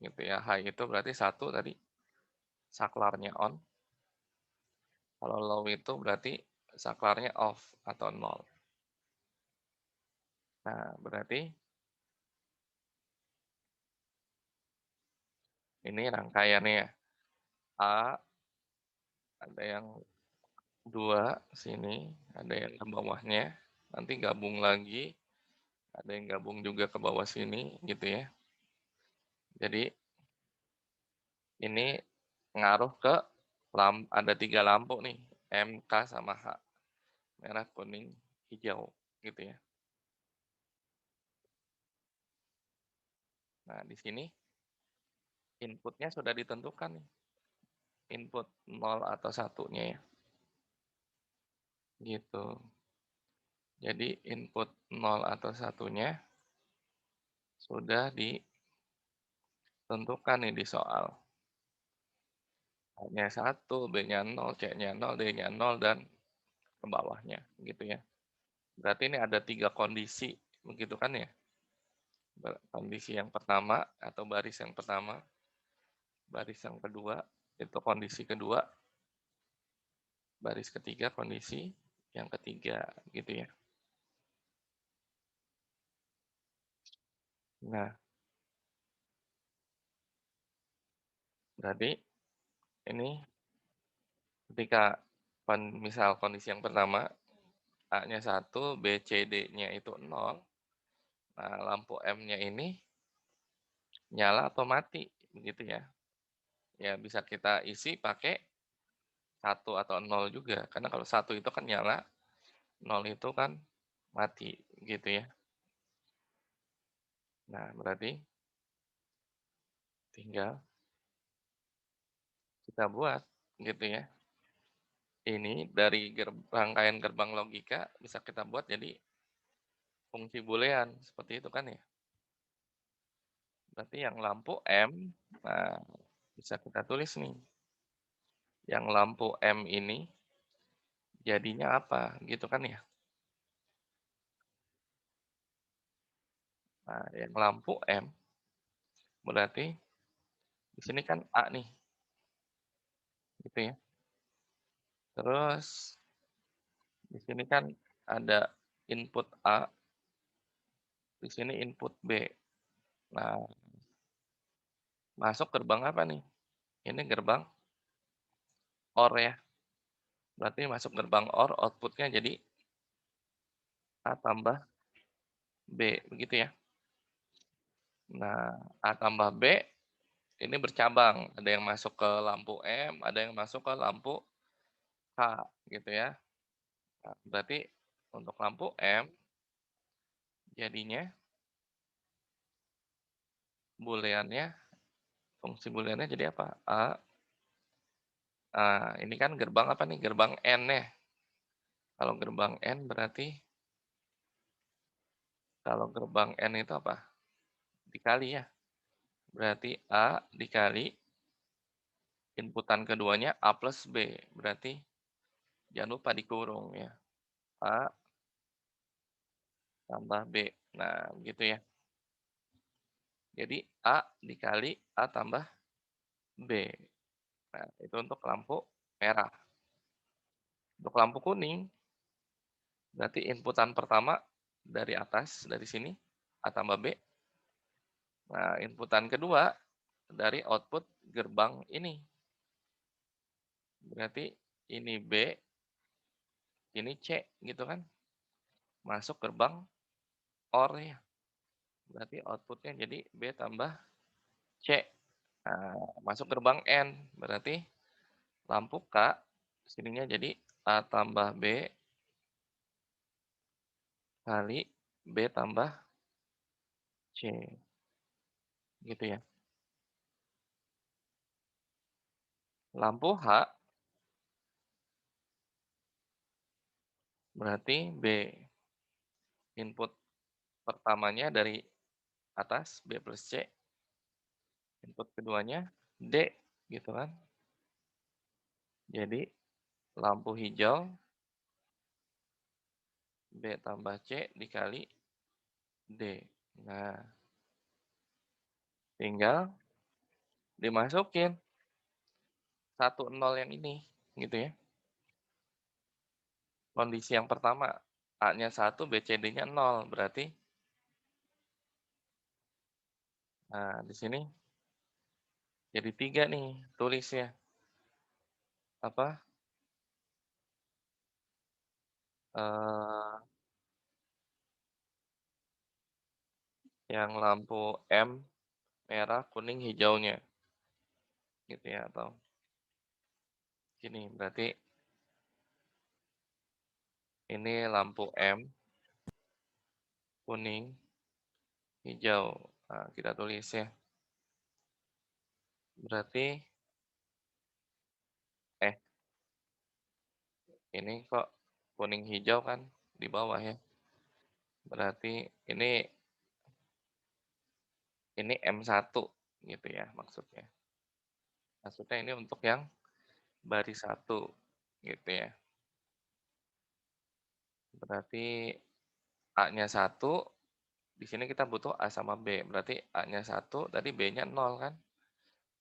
A: gitu ya. High itu berarti satu tadi saklarnya on, kalau low itu berarti saklarnya off atau nol. Nah, berarti ini rangkaiannya ya. A ada yang dua sini, ada yang ke bawahnya, nanti gabung lagi, ada yang gabung juga ke bawah sini gitu ya. Jadi ini ngaruh ke ada 3 lampu nih, M, K, sama H, merah, kuning, hijau gitu ya. Nah, di sini inputnya sudah ditentukan nih, input nol atau satunya ya, gitu. Jadi input nol atau satunya sudah ditentukan nih di soal. A-nya 1, B-nya 0, C-nya 0, D-nya 0, dan ke bawahnya gitu ya. Berarti ini ada 3 kondisi begitu kan ya? Kondisi yang pertama atau baris yang pertama, baris yang kedua itu kondisi kedua, baris ketiga kondisi yang ketiga gitu ya. Nah, berarti ini ketika Misal kondisi yang pertama, A-nya 1, B, C, D-nya itu 0. Nah, lampu M-nya ini nyala atau mati, begitu ya. Ya bisa kita isi pakai 1 atau 0 juga, karena kalau 1 itu kan nyala, 0 itu kan mati, gitu ya. Nah, berarti tinggal kita buat, gitu ya. Ini dari rangkaian gerbang logika bisa kita buat jadi fungsi boolean, seperti itu kan ya. Berarti yang lampu M, nah bisa kita tulis nih, yang lampu M ini jadinya apa, gitu kan ya. Nah, yang lampu M berarti di sini kan A nih, gitu ya. Terus di sini kan ada input A, di sini input B. Nah, masuk gerbang apa nih? Ini gerbang OR ya. Berarti masuk gerbang OR, outputnya jadi A tambah B, begitu ya. Nah, A tambah B ini bercabang. Ada yang masuk ke lampu M, ada yang masuk ke lampu H, gitu ya. Nah, berarti untuk lampu M jadinya booleannya, fungsi booleannya jadi apa? Ini kan gerbang apa nih? Gerbang N ya. Kalau gerbang N berarti, kalau gerbang N itu apa? Dikali ya. Berarti A dikali inputan keduanya A plus B. Berarti jangan lupa dikurung ya. A tambah B. Nah, gitu ya. Jadi A dikali A tambah B. Nah, itu untuk lampu merah. Untuk lampu kuning, berarti inputan pertama dari atas, dari sini, A tambah B. Nah, inputan kedua dari output gerbang ini. Berarti ini B, ini C, gitu kan. Masuk gerbang OR ya. Berarti outputnya jadi B tambah C. Nah, masuk gerbang N, berarti lampu K, sininya jadi A tambah B kali B tambah C, gitu ya. Lampu H berarti B, input pertamanya dari atas B plus C, input keduanya D, gitu kan. Jadi lampu hijau B tambah C dikali D. Nah, tinggal dimasukin 1, 0 yang ini, gitu ya. Kondisi yang pertama, A-nya 1, B, C, D-nya 0, berarti nah di sini jadi 3 nih tulisnya. Apa, eee, yang lampu M merah, kuning, hijaunya, gitu ya, atau gini, berarti ini lampu M, kuning, hijau. Nah, kita tulis ya. Berarti eh, ini kok kuning hijau kan di bawah ya. Berarti ini M1 gitu ya maksudnya. Maksudnya ini untuk yang baris 1 gitu ya. Berarti A-nya 1, di sini kita butuh A sama B. Berarti A-nya 1, tadi B-nya 0 kan.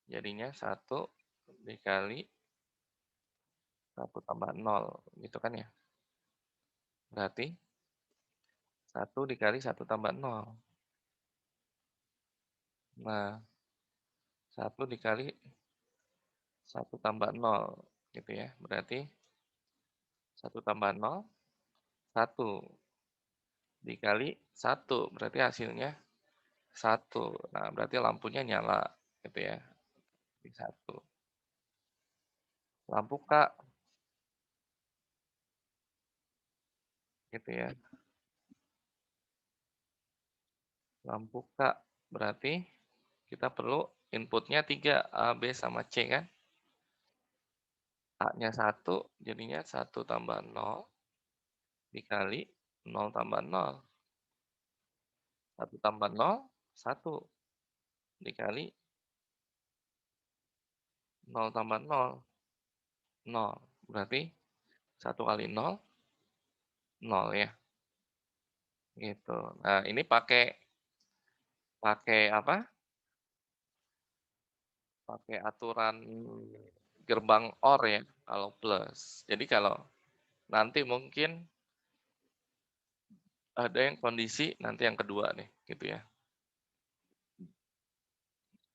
A: Jadinya 1 dikali 1 tambah 0 gitu kan ya. Berarti 1 dikali 1 tambah 0. Nah, 1 dikali 1 tambah 0 gitu ya. Berarti 1 tambah nol 1 dikali 1 berarti hasilnya 1. Nah, berarti lampunya nyala, gitu ya, di 1. Lampu Kak, gitu ya, lampu Kak. Berarti kita perlu inputnya 3 A, B, sama C kan? A-nya 1, jadinya 1 tambah nol dikali nol tambah nol. 1 tambah nol 1 dikali nol tambah nol 0. Berarti 1 kali nol 0 ya, gitu. Nah, ini pakai pakai apa, pakai aturan gerbang OR ya, kalau plus. Jadi kalau nanti mungkin ada yang kondisi nanti yang kedua nih, gitu ya.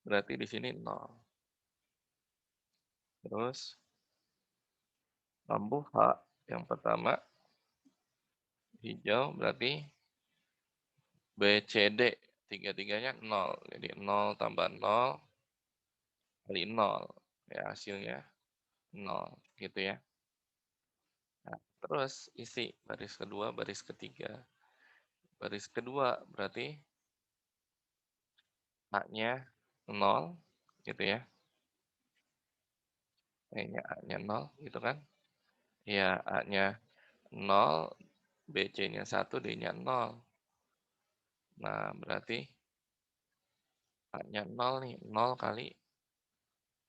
A: Berarti di sini 0. Terus lampu H yang pertama hijau berarti BCD tiga-tiganya 0. Jadi 0 tambah 0 kali 0. Ya hasilnya 0 gitu ya. Nah, terus isi baris kedua, baris ketiga. Baris kedua berarti A-nya 0 gitu ya. A-nya 0 gitu kan. Ya A-nya 0, BC-nya 1, D-nya 0. Nah, berarti A-nya 0 nih, 0 kali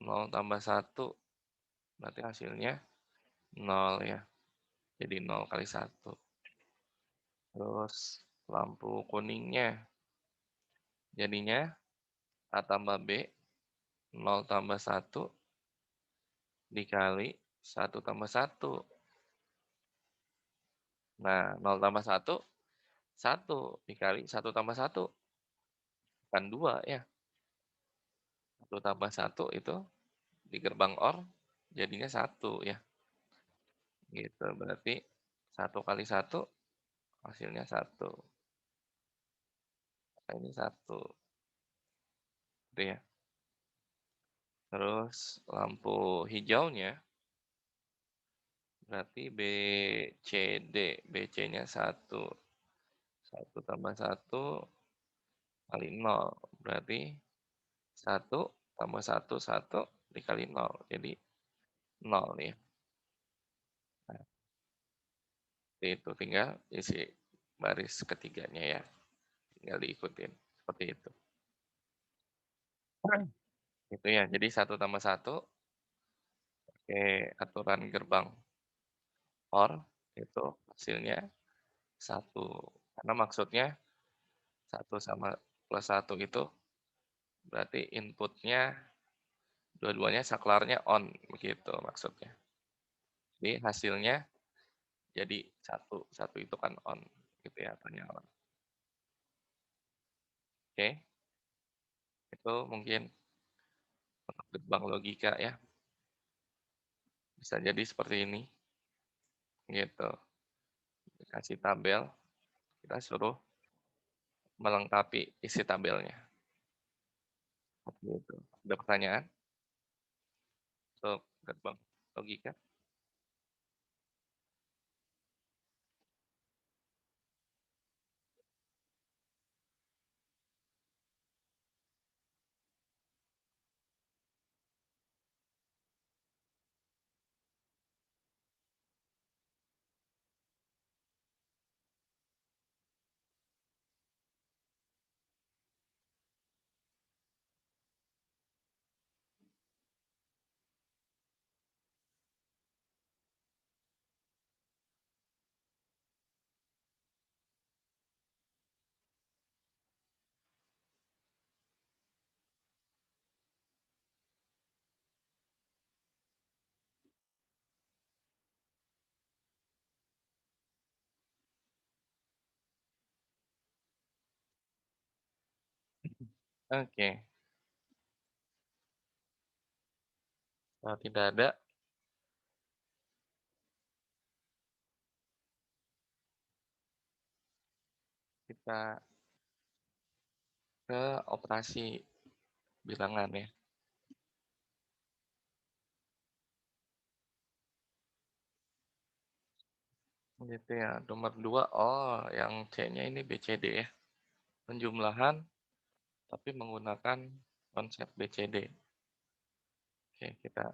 A: 0 tambah 1, berarti hasilnya 0 ya. Jadi 0 kali 1. Terus lampu kuningnya jadinya A tambah B, 0 tambah 1 dikali 1 tambah 1. Nah, 0 tambah 1, 1 dikali 1 tambah 1, kan 2 ya. 1 tambah 1 itu di gerbang OR jadinya 1 ya. Gitu, berarti 1 kali 1 hasilnya 1. Nah, ini 1, gitu ya. Terus lampu hijaunya berarti BCD, BC-nya 1. 1 tambah 1 kali 0, berarti 1 tambah 1, 1 dikali 0, jadi 0 nih. Nah, itu tinggal isi baris ketiganya ya, tinggal diikutin, seperti itu. Itu ya, jadi 1 tambah 1 pakai aturan gerbang OR, itu hasilnya 1. Karena maksudnya 1 sama plus 1 itu berarti inputnya dua-duanya saklarnya on, begitu maksudnya. Jadi hasilnya jadi 1, 1 itu kan on, gitu ya, atau nyala. Oke, itu mungkin untuk gerbang logika ya, bisa jadi seperti ini, gitu. Dikasih tabel, kita suruh melengkapi isi tabelnya, seperti itu. Ada pertanyaan untuk gerbang logika? Oke, kalau tidak ada, kita ke operasi bilangan ya. Gitu ya. Nomor 2, oh yang C-nya ini BCD ya. Penjumlahan tapi menggunakan konsep BCD. Oke, kita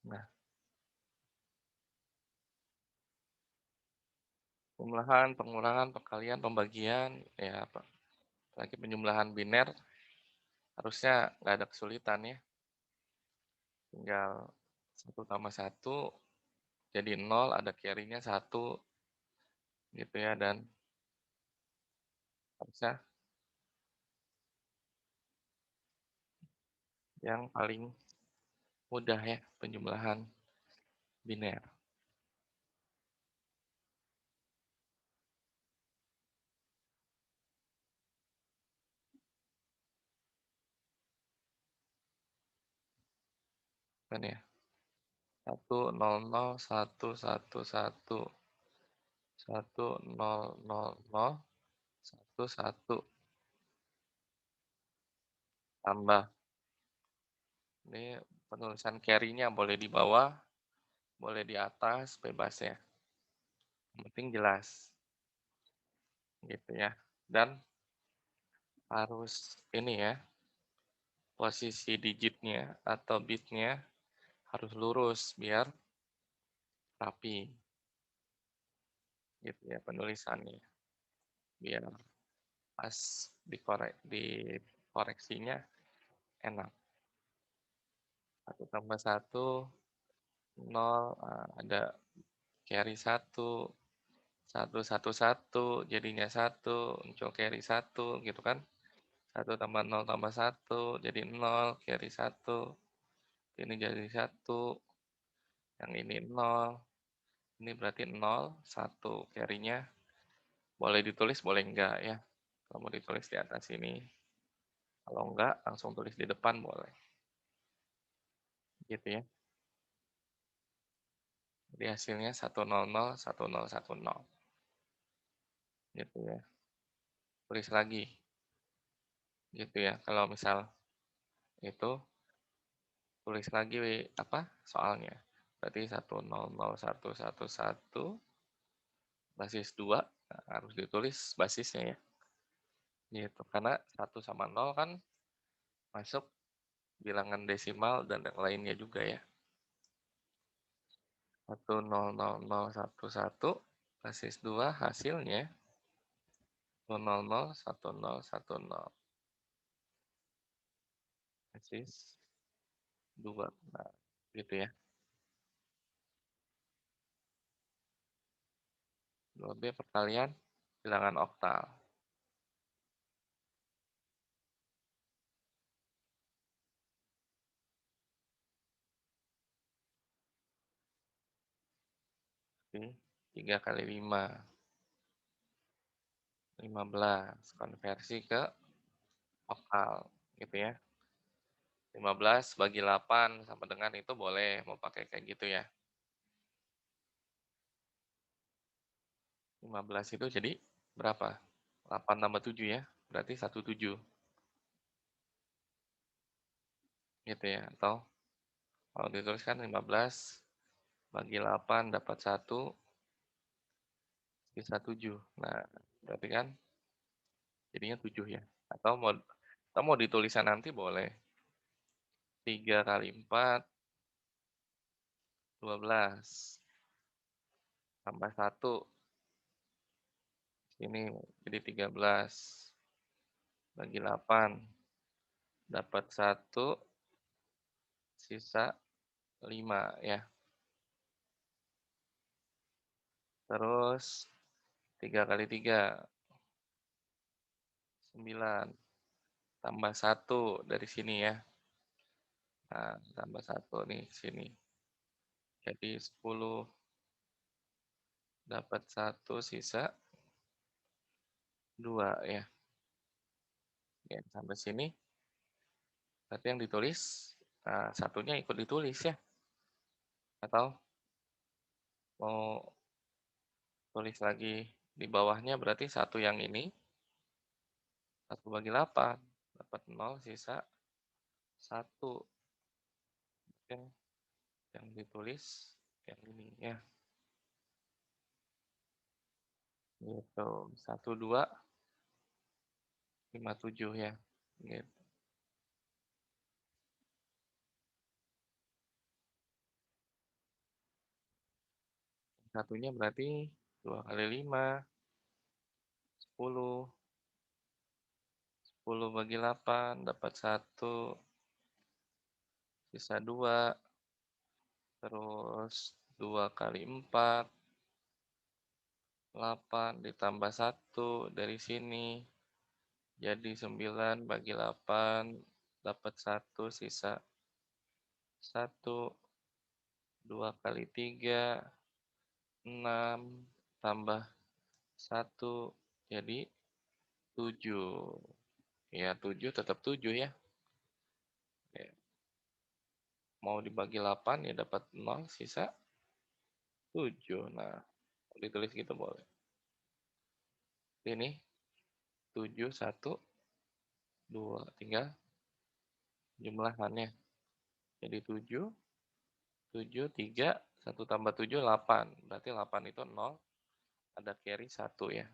A: nah, penjumlahan, pengurangan, perkalian, pembagian, ya apa lagi penjumlahan biner harusnya nggak ada kesulitan ya. Tinggal satu tambah satu jadi nol, ada carry-nya 1 gitu ya, dan harusnya yang paling mudah ya penjumlahan biner. Kan ya. 1, 0, 0, 1, 1, 1, 0, 0, 0, 1, 1 tambah. Ini penulisan carry-nya boleh di bawah, boleh di atas, bebas ya. Yang penting jelas gitu ya. Dan harus ini ya, posisi digitnya atau bitnya harus lurus biar rapi gitu ya penulisannya. Biar pas dikoreksinya enak. 1 tambah 1, 0, ada carry 1, 1, 1, 1, jadinya 1, muncul carry 1 gitu kan. 1 tambah 0 tambah 1 jadi 0, carry 1, ini jadi 1, yang ini 0, ini berarti 0, 1 carry-nya. Boleh ditulis, boleh enggak ya. Kalau mau ditulis di atas ini, kalau enggak langsung tulis di depan boleh. Gitu ya. Jadi hasilnya 100, 10, 10. Gitu ya. Tulis lagi. Gitu ya. Kalau misal itu tulis lagi apa soalnya. Berarti 100, 1, 1, 1 basis 2, nah, harus ditulis basisnya ya. Gitu. Karena 1 sama 0 kan masuk bilangan desimal dan yang lainnya juga ya. 1, 0, 0, 0, 1, 1 basis 2 hasilnya 0, 0, 0, 1, 0, 1, 0 basis 2. Nah, gitu ya. 2B perkalian bilangan oktal. Oke, 3 kali 5, 15. Konversi ke oktal, gitu ya. 15 bagi 8 sama dengan itu boleh, mau pakai kayak gitu ya. 15 itu jadi berapa? 8 tambah 7 ya, berarti 17. Gitu ya, atau kalau dituliskan 15 bagi 8 dapat 1, sisa 7. Nah, berarti kan jadinya 7 ya. Atau mau ditulisan nanti boleh. 3 kali 4, 12. Tambah 1. Ini jadi 13. Bagi 8. Dapat 1, sisa 5 ya. Terus 3 kali 3, 9. Tambah 1 dari sini ya. Nah, tambah 1 nih sini. Jadi 10, dapat 1, sisa 2 ya. Ya, sampai sini. Berarti yang ditulis, nah, satunya ikut ditulis ya. Atau mau tulis lagi di bawahnya berarti 1 yang ini, 1 bagi 8. Dapat 0, sisa 1. Yang ditulis yang ini ya. Gitu. 1, 2, 5, 7 ya. Gitu. Satunya berarti 2 kali 5, 10. 10 bagi 8, dapat 1, sisa 2. Terus 2 kali 4, 8 ditambah 1 dari sini. Jadi 9 bagi 8, dapat 1, sisa 1. 2 kali 3, 6, tambah 1, jadi 7. Ya, 7 tetap 7 ya. Ya. Mau dibagi 8 ya dapat 0, sisa 7. Nah, ditulis gitu boleh. Ini 7, 1, 2. Tinggal jumlahannya. Jadi 7, 7, 3, 1 tambah 7, 8. Berarti 8 itu 0, ada carry 1 ya.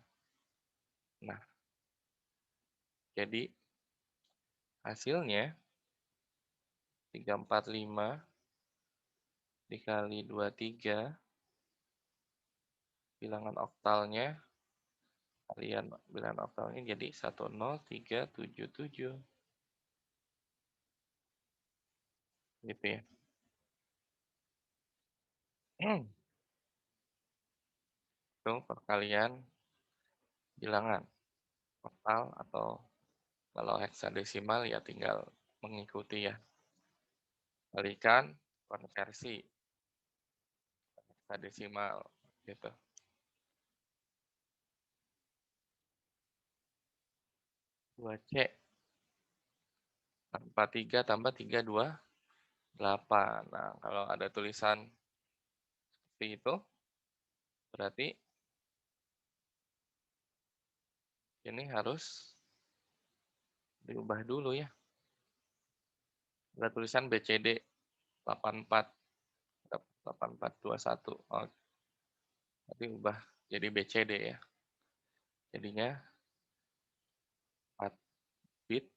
A: Nah, jadi hasilnya 345 dikali 23, bilangan oktalnya, kalian bilangan oktalnya jadi 10377. Gitu ya. Itu perkalian bilangan oktal atau kalau heksadesimal ya tinggal mengikuti ya. Kalikan konversi heksadesimal gitu. 2C tanpa 3 tambah 3, 2, 8. Nah, kalau ada tulisan seperti itu, berarti ini harus diubah dulu ya. Ada tulisan BCD 84, 8421. Oh, berarti ubah jadi BCD ya. Jadinya 4 bit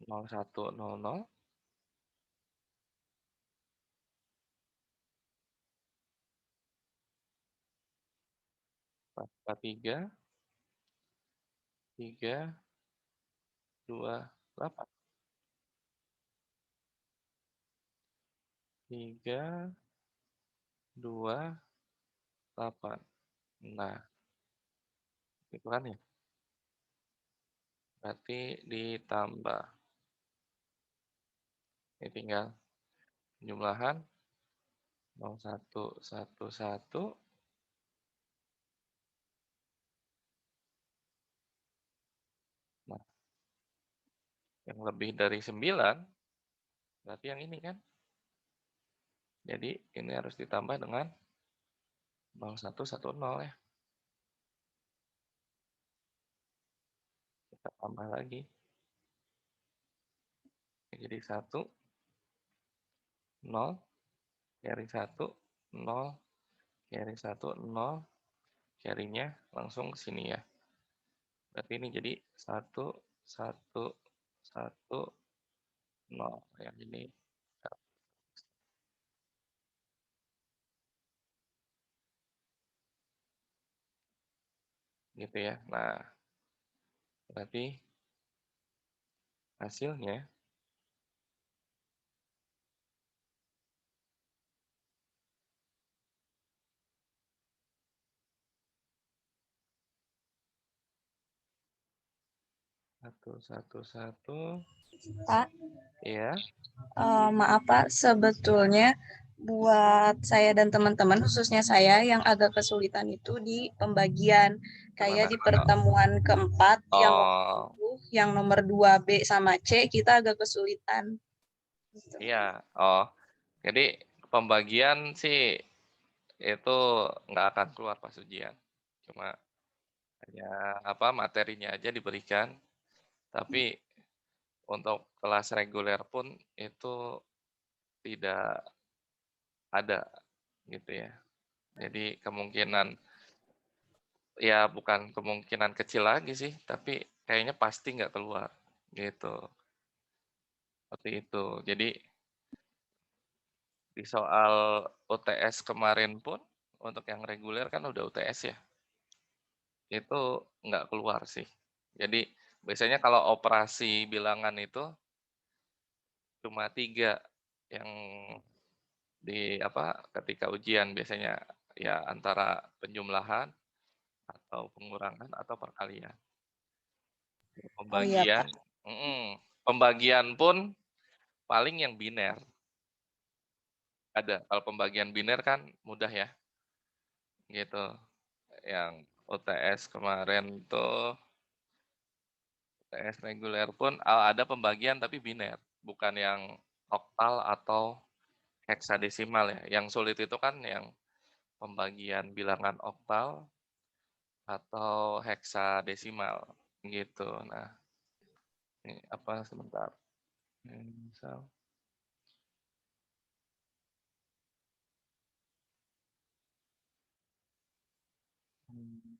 A: 0100, 443, 3, 2, 8. 3, 2, 8. Nah, itu kan ya. Berarti ditambah. Ini tinggal jumlahan 0111. Nah, yang lebih dari 9, berarti yang ini kan. Jadi ini harus ditambah dengan 0110 ya. Kita tambah lagi. Jadi 1, 0, carry 1, 0, carry 1, 0, carry-nya langsung ke sini ya. Berarti ini jadi 1, 1, 1, 0. Yang ini gitu ya. Nah, berarti hasilnya 111.
B: Pak,
A: Iya,
B: maaf Pak, sebetulnya buat saya dan teman-teman, khususnya saya yang agak kesulitan itu di pembagian.
A: gimana?
B: Kayak di pertemuan keempat yang nomor
A: Oh,
B: 7, yang nomor 2B sama C, kita agak kesulitan. Gitu.
A: iya. Oh, jadi pembagian sih itu nggak akan keluar pas ujian. Cuma hanya apa materinya aja diberikan, tapi untuk kelas reguler pun itu tidak ada gitu ya. Jadi kemungkinan ya bukan kemungkinan kecil lagi sih, tapi kayaknya pasti nggak keluar gitu. Seperti itu. Jadi di soal UTS kemarin pun untuk yang reguler kan udah UTS ya. Itu nggak keluar sih. Jadi biasanya kalau operasi bilangan itu cuma 3 yang di apa, ketika ujian biasanya ya antara penjumlahan atau pengurangan atau perkalian.
B: Oh iya
A: Pembagian
B: Pak.
A: pembagian pun paling yang biner, ada. Kalau pembagian biner kan mudah ya, gitu. Yang UTS kemarin tuh, UTS reguler pun ada pembagian tapi biner, bukan yang oktal atau heksadesimal ya. Yang sulit itu kan yang pembagian bilangan oktal atau heksadesimal, gitu. Nah, ini apa sebentar, misal mmm,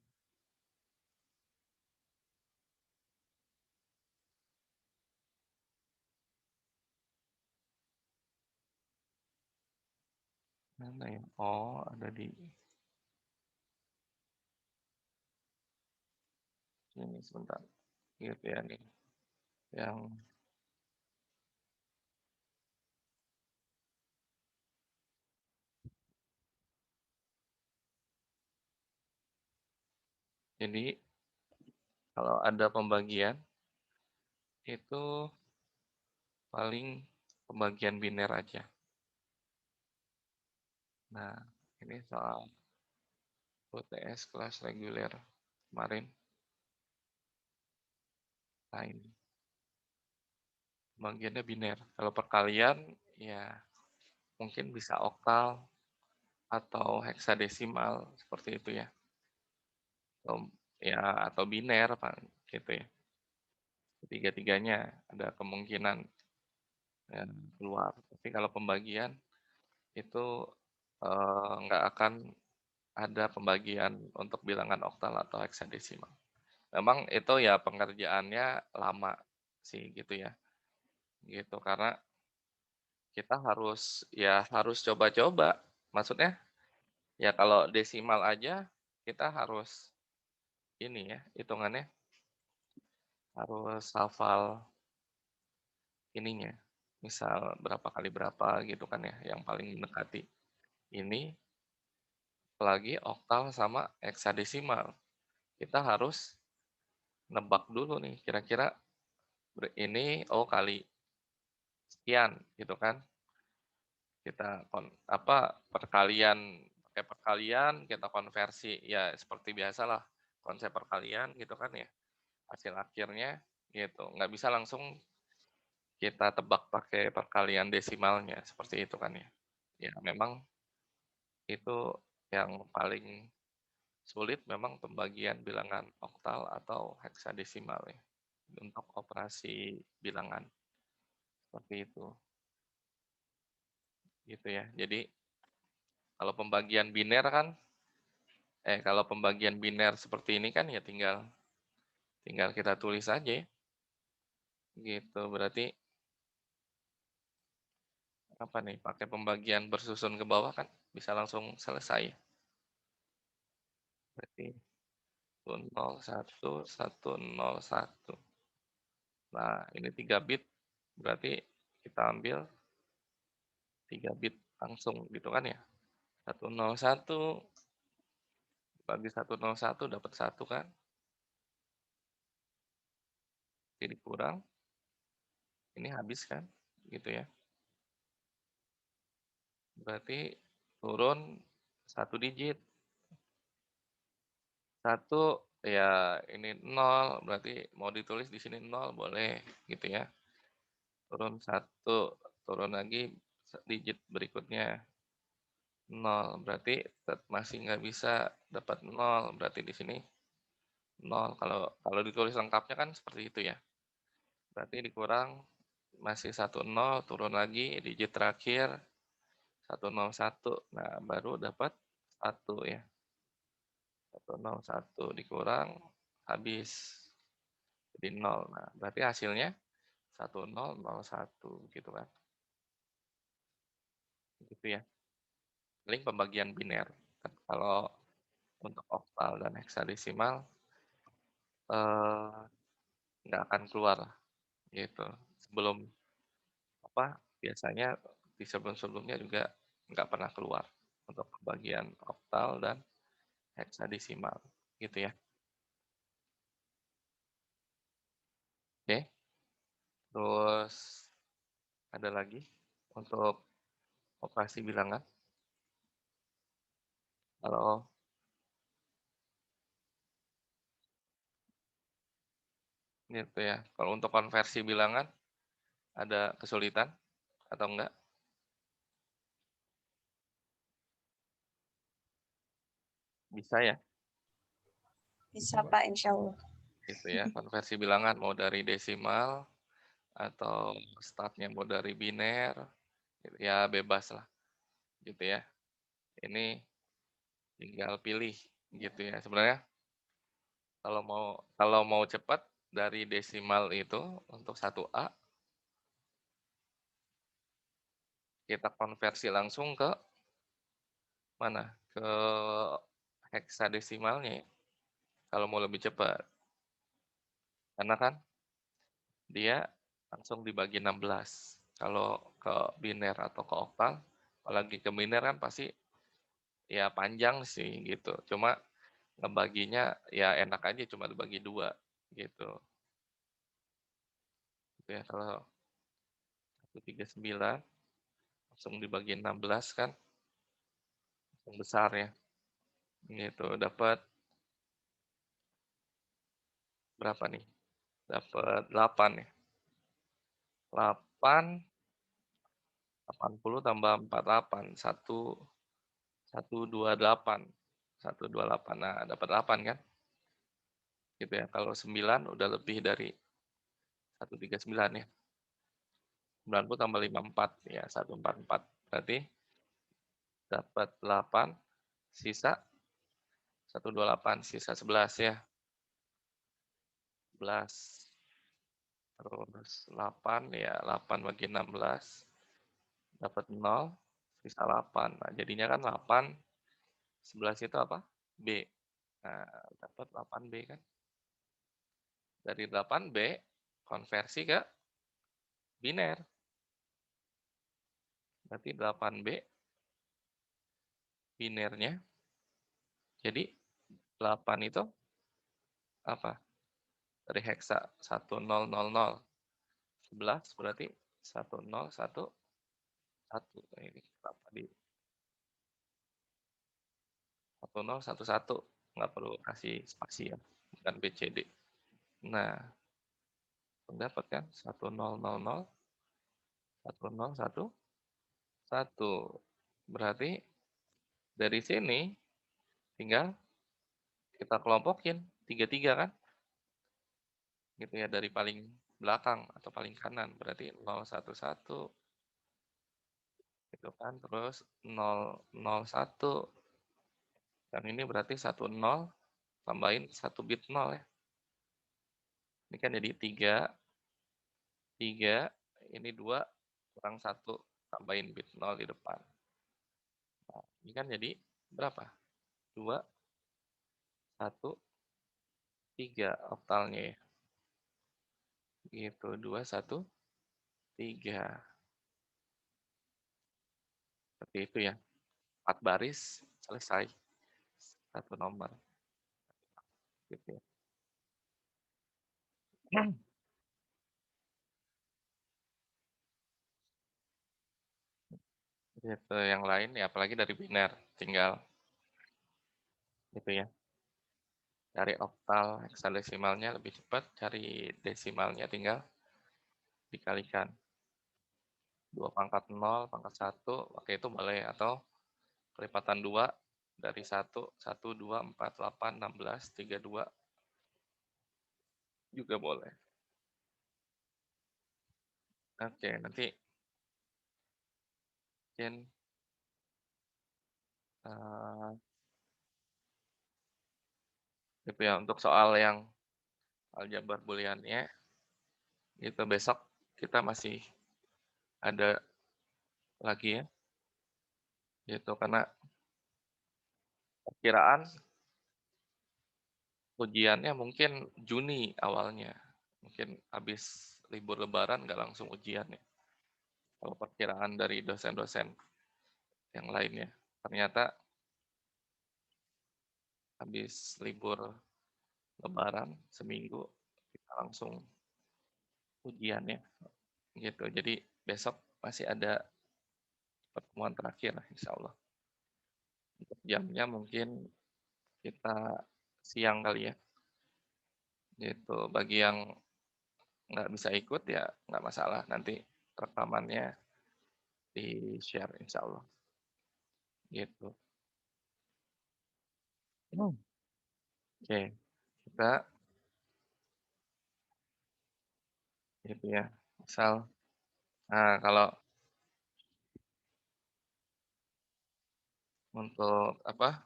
A: mana ya? Oh, ada di sini sebentar, gitu ya nih, yang jadi kalau ada pembagian itu paling pembagian biner aja. Nah, ini soal UTS kelas reguler kemarin. Nah, ini pembagiannya biner. Kalau perkalian ya mungkin bisa oktal atau heksadesimal seperti itu ya. Atau ya atau biner Pak, gitu ya. Ketiga-tiganya ada kemungkinan keluar. Tapi kalau pembagian itu nggak akan ada pembagian untuk bilangan oktal atau heksadesimal. Memang itu ya pengerjaannya lama sih gitu ya, gitu. Karena kita harus coba-coba. Maksudnya ya kalau desimal aja kita harus ini ya, hitungannya harus hafal ininya, misal berapa kali berapa gitu kan ya, yang paling mendekati ini, apalagi oktal sama heksadesimal. Kita harus nebak dulu nih, kira-kira ini oh kali sekian gitu kan. Kita perkalian, pakai perkalian, kita konversi, ya seperti biasalah konsep perkalian gitu kan ya, hasil akhirnya gitu. Nggak bisa langsung kita tebak pakai perkalian desimalnya, seperti itu kan ya. Ya memang itu yang paling sulit memang pembagian bilangan oktal atau heksadesimal ya, untuk operasi bilangan, seperti itu, gitu ya. Jadi kalau pembagian biner kan kalau pembagian biner seperti ini kan ya tinggal tinggal kita tulis aja ya, gitu. Berarti apa nih, pakai pembagian bersusun ke bawah kan bisa langsung selesai ya. Berarti 101, 101. Nah, ini 3 bit, berarti kita ambil 3 bit langsung gitu kan ya. 101 bagi 101 dapat 1 kan. jadi kurang, ini habis kan, gitu ya. Berarti turun 1 digit. 1 ya ini 0, berarti mau ditulis di sini 0 boleh, gitu ya. Turun 1, turun lagi digit berikutnya 0, berarti masih nggak bisa dapat 0, berarti di sini 0. Kalau ditulis lengkapnya kan seperti itu ya. Berarti dikurang masih 1 0, turun lagi digit terakhir 101. Nah, baru dapat 1 ya. 101 dikurang habis jadi 0. Nah, berarti hasilnya 1001 gitu kan. Gitu ya. Paling pembagian biner. Kan kalau untuk oktal dan heksadesimal eh nggak akan keluar gitu. Sebelum biasanya di sebelum-sebelumnya juga nggak pernah keluar untuk pembagian oktal dan heksadesimal gitu ya. Oke, terus ada lagi untuk operasi bilangan. Kalau gitu ya. Kalau untuk konversi bilangan ada kesulitan atau enggak? Bisa ya,
B: Bisa Pak, insya Allah.
A: gitu ya. Konversi bilangan mau dari desimal atau startnya mau dari biner, gitu ya bebas lah, gitu ya. Ini tinggal pilih, gitu ya. Sebenarnya kalau mau cepat dari desimal itu untuk 1A kita konversi langsung ke mana? Ke heksadesimalnya ya, kalau mau lebih cepat. Karena kan dia langsung dibagi 16. Kalau ke biner atau ke oktal, apalagi ke biner kan pasti ya panjang sih gitu. Cuma ngebaginya ya enak aja cuma dibagi 2 gitu. Gitu ya kalau 139 langsung dibagi 16 kan langsung besar ya. Gitu dapat berapa nih? Dapat 8 ya. 8 80 tambah 48 128. 128. Nah, dapat 8 kan? Gitu ya. Kalau 9 udah lebih dari 139 ya. 90 tambah 54 ya 144. Berarti dapat 8, sisa 128, sisa 11 ya. 11. Terus 8 ya 8 bagi 16 dapat 0, sisa 8. Nah, jadinya kan 8, 11 itu apa? B. Nah, dapat 8B kan. Dari 8B konversi ke biner. Berarti 8B binernya jadi 8 itu apa? Dari heksa 1000. 11 berarti 1011. Ini kenapa di 1011, nggak perlu kasih spasi ya, bukan BCD. Nah, dapat kan 1000, 1011. Berarti dari sini tinggal kita kelompokin 33 kan? Gitu ya dari paling belakang atau paling kanan berarti 011 gitu kan, terus 001 dan ini berarti 10 tambahin 1 bit 0 ya. Ini kan jadi 3, 3, ini 2 kurang 1 tambahin bit 0 di depan. Nah, ini kan jadi berapa? 2, 1, 3 oktalnya ya. Gitu, 2, 1, 3. Seperti itu ya. 4 baris selesai. 1 nomor. Gitu ya. Gitu, yang lain ya apalagi dari biner, tinggal gitu ya, cari oktal heksadesimalnya lebih cepat, cari desimalnya tinggal dikalikan 2 pangkat 0 pangkat 1 pakai itu boleh, atau kelipatan 2 dari 1, 1, 2, 4, 8, 16, 32 juga boleh. Oke, nanti mungkin, gitu ya, untuk soal yang aljabar boolean-nya, itu besok kita masih ada lagi ya, gitu. Karena perkiraan ujiannya mungkin Juni awalnya, mungkin habis libur lebaran nggak langsung ujian ya, kalau perkiraan dari dosen-dosen yang lainnya. Ternyata habis libur lebaran seminggu, kita langsung ujian ya, gitu. Jadi besok masih ada pertemuan terakhir lah insya Allah. Untuk jamnya mungkin kita siang kali ya, gitu. Bagi yang nggak bisa ikut ya nggak masalah, nanti rekamannya di-share insya Allah, gitu. Oke, kita gitu ya, misal, nah kalau untuk apa,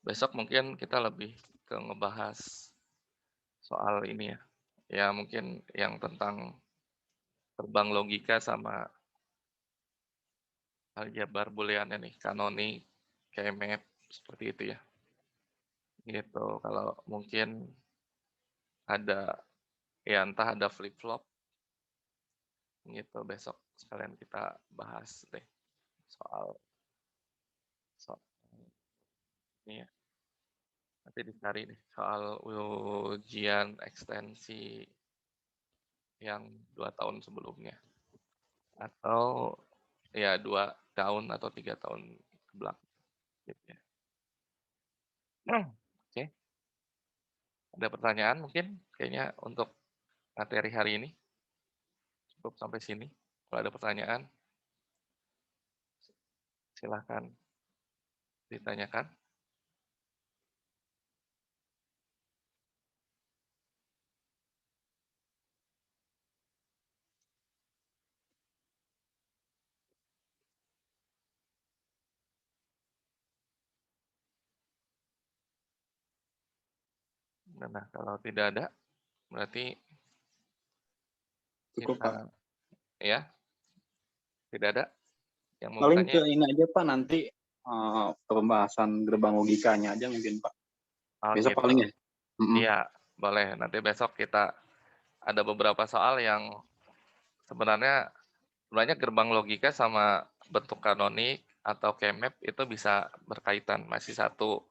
A: besok mungkin kita lebih ke ngebahas soal ini ya, ya mungkin yang tentang terbang logika sama aljabar boolean nih, kanonik, keymap, seperti itu ya. Gitu, kalau mungkin ada, ya entah ada flip-flop, gitu, besok sekalian kita bahas deh soal soal ini ya. Nanti dicari nih soal ujian ekstensi yang 2 tahun sebelumnya. Atau ya 2 tahun atau 3 tahun ke belakang gitu ya. Oke, ada pertanyaan mungkin? Kayaknya untuk materi hari ini cukup sampai sini. Kalau ada pertanyaan, silahkan ditanyakan. Nah, kalau tidak ada, berarti
C: Cukup, Pak.
A: kita, ya, tidak ada yang mau
C: Paling ke
A: bertanya?
C: ini aja, Pak, nanti pembahasan gerbang logikanya aja mungkin, Pak.
A: Oh
C: Besok
A: gitu.
C: paling ya?
A: Iya, boleh. Nanti besok kita ada beberapa soal yang sebenarnya gerbang logika sama bentuk kanonik atau keymap itu bisa berkaitan, masih satu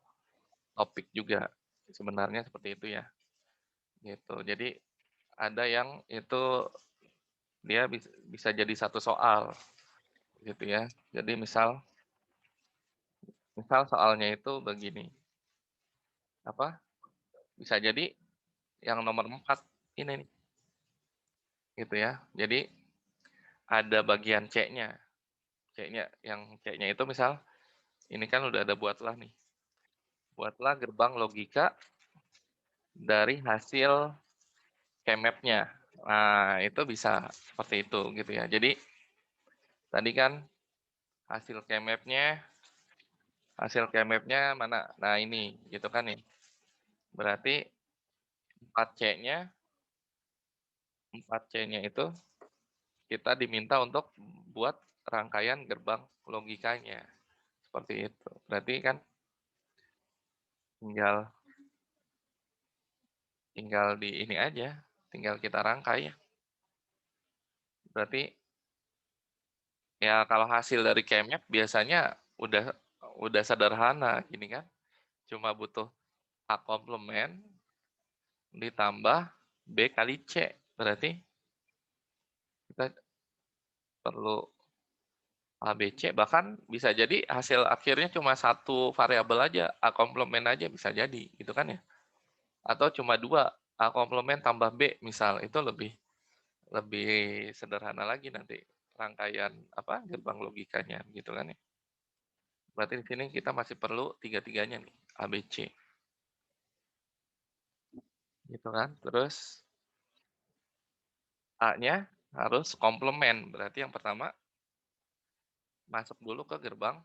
A: topik juga. Sebenarnya seperti itu ya. Gitu. Jadi ada yang itu dia bisa jadi satu soal gitu ya. Jadi misal misal soalnya itu begini. Apa? Bisa jadi yang nomor 4 ini nih. Gitu ya. Jadi ada bagian C-nya. C-nya itu misal ini kan udah ada buatlah nih. Buatlah gerbang logika dari hasil keymap-nya. Nah, itu bisa seperti itu gitu ya. Jadi tadi kan hasil keymap-nya mana? Nah, ini gitu kan nih. Berarti 4C-nya 4C-nya itu kita diminta untuk buat rangkaian gerbang logikanya. Seperti itu. Berarti kan tinggal tinggal di ini aja, tinggal kita rangkai ya. Berarti ya kalau hasil dari keymap biasanya udah sederhana gini kan. Cuma butuh A komplement ditambah B kali C. Berarti kita perlu A, B, C, bahkan bisa jadi hasil akhirnya cuma satu variabel aja, A komplement aja bisa jadi, gitu kan ya. Atau cuma 2, A komplement tambah B misal, itu lebih sederhana lagi nanti rangkaian gerbang logikanya gitu kan ya. Berarti di sini kita masih perlu tiga-tiganya nih, A, B, C. Gitu kan. Terus A-nya harus komplement. Berarti yang pertama masuk dulu ke gerbang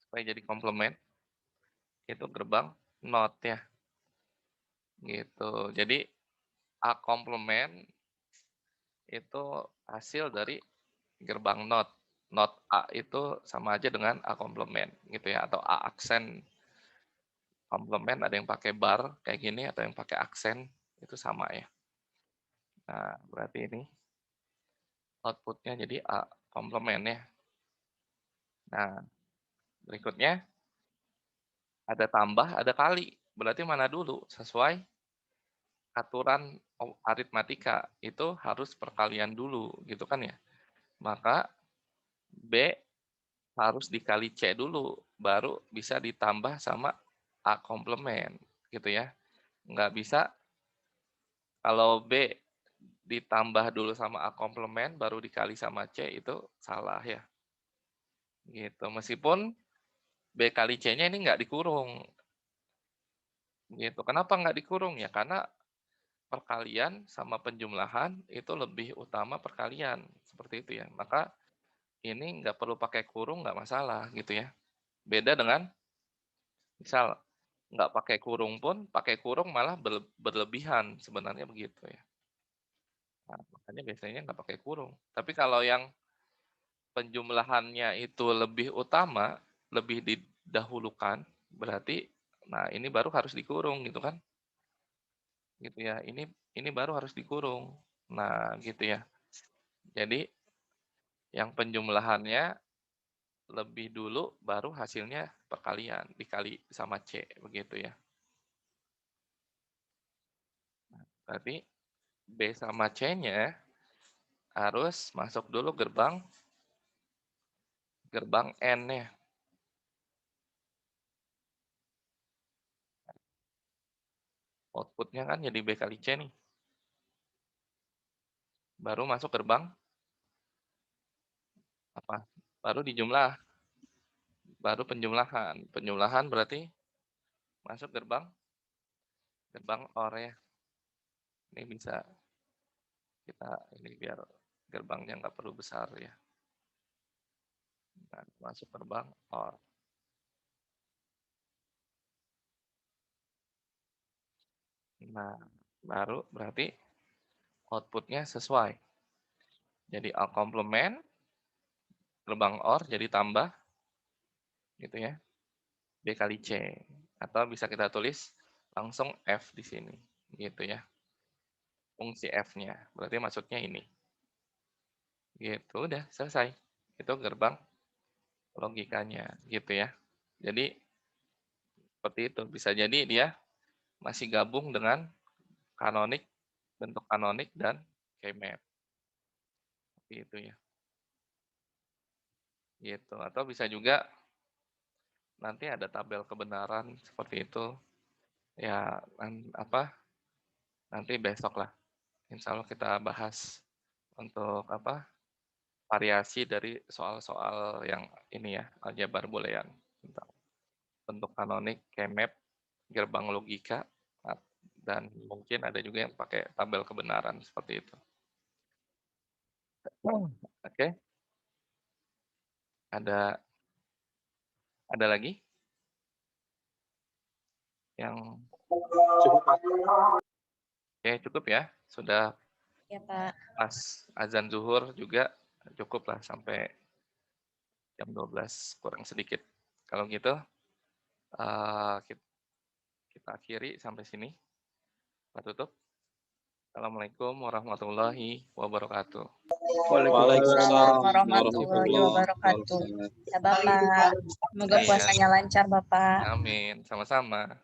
A: supaya jadi komplement. Itu gerbang not ya. Gitu. Jadi A komplement itu hasil dari gerbang not. Not A itu sama aja dengan A komplement gitu ya, atau A aksen komplement, ada yang pakai bar kayak gini atau yang pakai aksen, itu sama ya. Nah, berarti ini outputnya jadi A komplement ya. Nah, berikutnya ada tambah, ada kali. Berarti mana dulu? Sesuai aturan aritmatika, itu harus perkalian dulu gitu kan ya. Maka B harus dikali C dulu, baru bisa ditambah sama A komplement gitu ya. Nggak bisa kalau B ditambah dulu sama A komplement baru dikali sama C, itu salah ya. Gitu. Meskipun B kali C-nya ini nggak dikurung. Gitu. Kenapa nggak dikurung ya? Karena perkalian sama penjumlahan itu lebih utama perkalian, seperti itu ya. Maka ini nggak perlu pakai kurung, nggak masalah gitu ya. Beda dengan misal nggak pakai kurung pun, pakai kurung malah berlebihan sebenarnya begitu ya. Nah, makanya biasanya nggak pakai kurung. Tapi kalau yang penjumlahannya itu lebih utama, lebih didahulukan, berarti nah ini baru harus dikurung gitu kan. Gitu ya. Ini baru harus dikurung. Nah, gitu ya. Jadi yang penjumlahannya lebih dulu baru hasilnya perkalian dikali sama C begitu ya. Berarti B sama C-nya harus masuk dulu gerbang N ya. Outputnya kan jadi B kali C nih. Baru masuk gerbang apa? Baru dijumlah. Baru penjumlahan. Penjumlahan berarti masuk gerbang OR ya. Ini bisa kita ini biar gerbangnya nggak perlu besar ya. Nah, masuk gerbang OR. Nah, baru berarti outputnya sesuai. Jadi A komplement, gerbang OR jadi tambah, gitu ya, B kali C. Atau bisa kita tulis langsung F di sini, gitu ya. Fungsi F-nya, berarti maksudnya ini. Gitu, udah selesai. Itu gerbang logikanya, gitu ya. Jadi, seperti itu. Bisa jadi dia masih gabung dengan kanonik, bentuk kanonik, dan K-map. Seperti itu ya. Gitu. Atau bisa juga nanti ada tabel kebenaran seperti itu. Ya, nanti besok lah. Insya Allah kita bahas untuk variasi dari soal-soal yang ini ya, aljabar boolean. Tentang bentuk kanonik, K-map, gerbang logika, dan mungkin ada juga yang pakai tabel kebenaran seperti itu. Oke. Ada lagi yang oke, cukup ya. Sudah
B: Ya, Pak.
A: pas azan zuhur juga cukup lah sampai jam 12 kurang sedikit. Kalau gitu kita akhiri sampai sini. Kita tutup. Assalamualaikum warahmatullahi wabarakatuh.
B: Waalaikumsalam warahmatullahi wabarakatuh. Ya, Bapak. Semoga
A: Iya.
B: puasanya lancar, Bapak.
A: Amin. Sama-sama.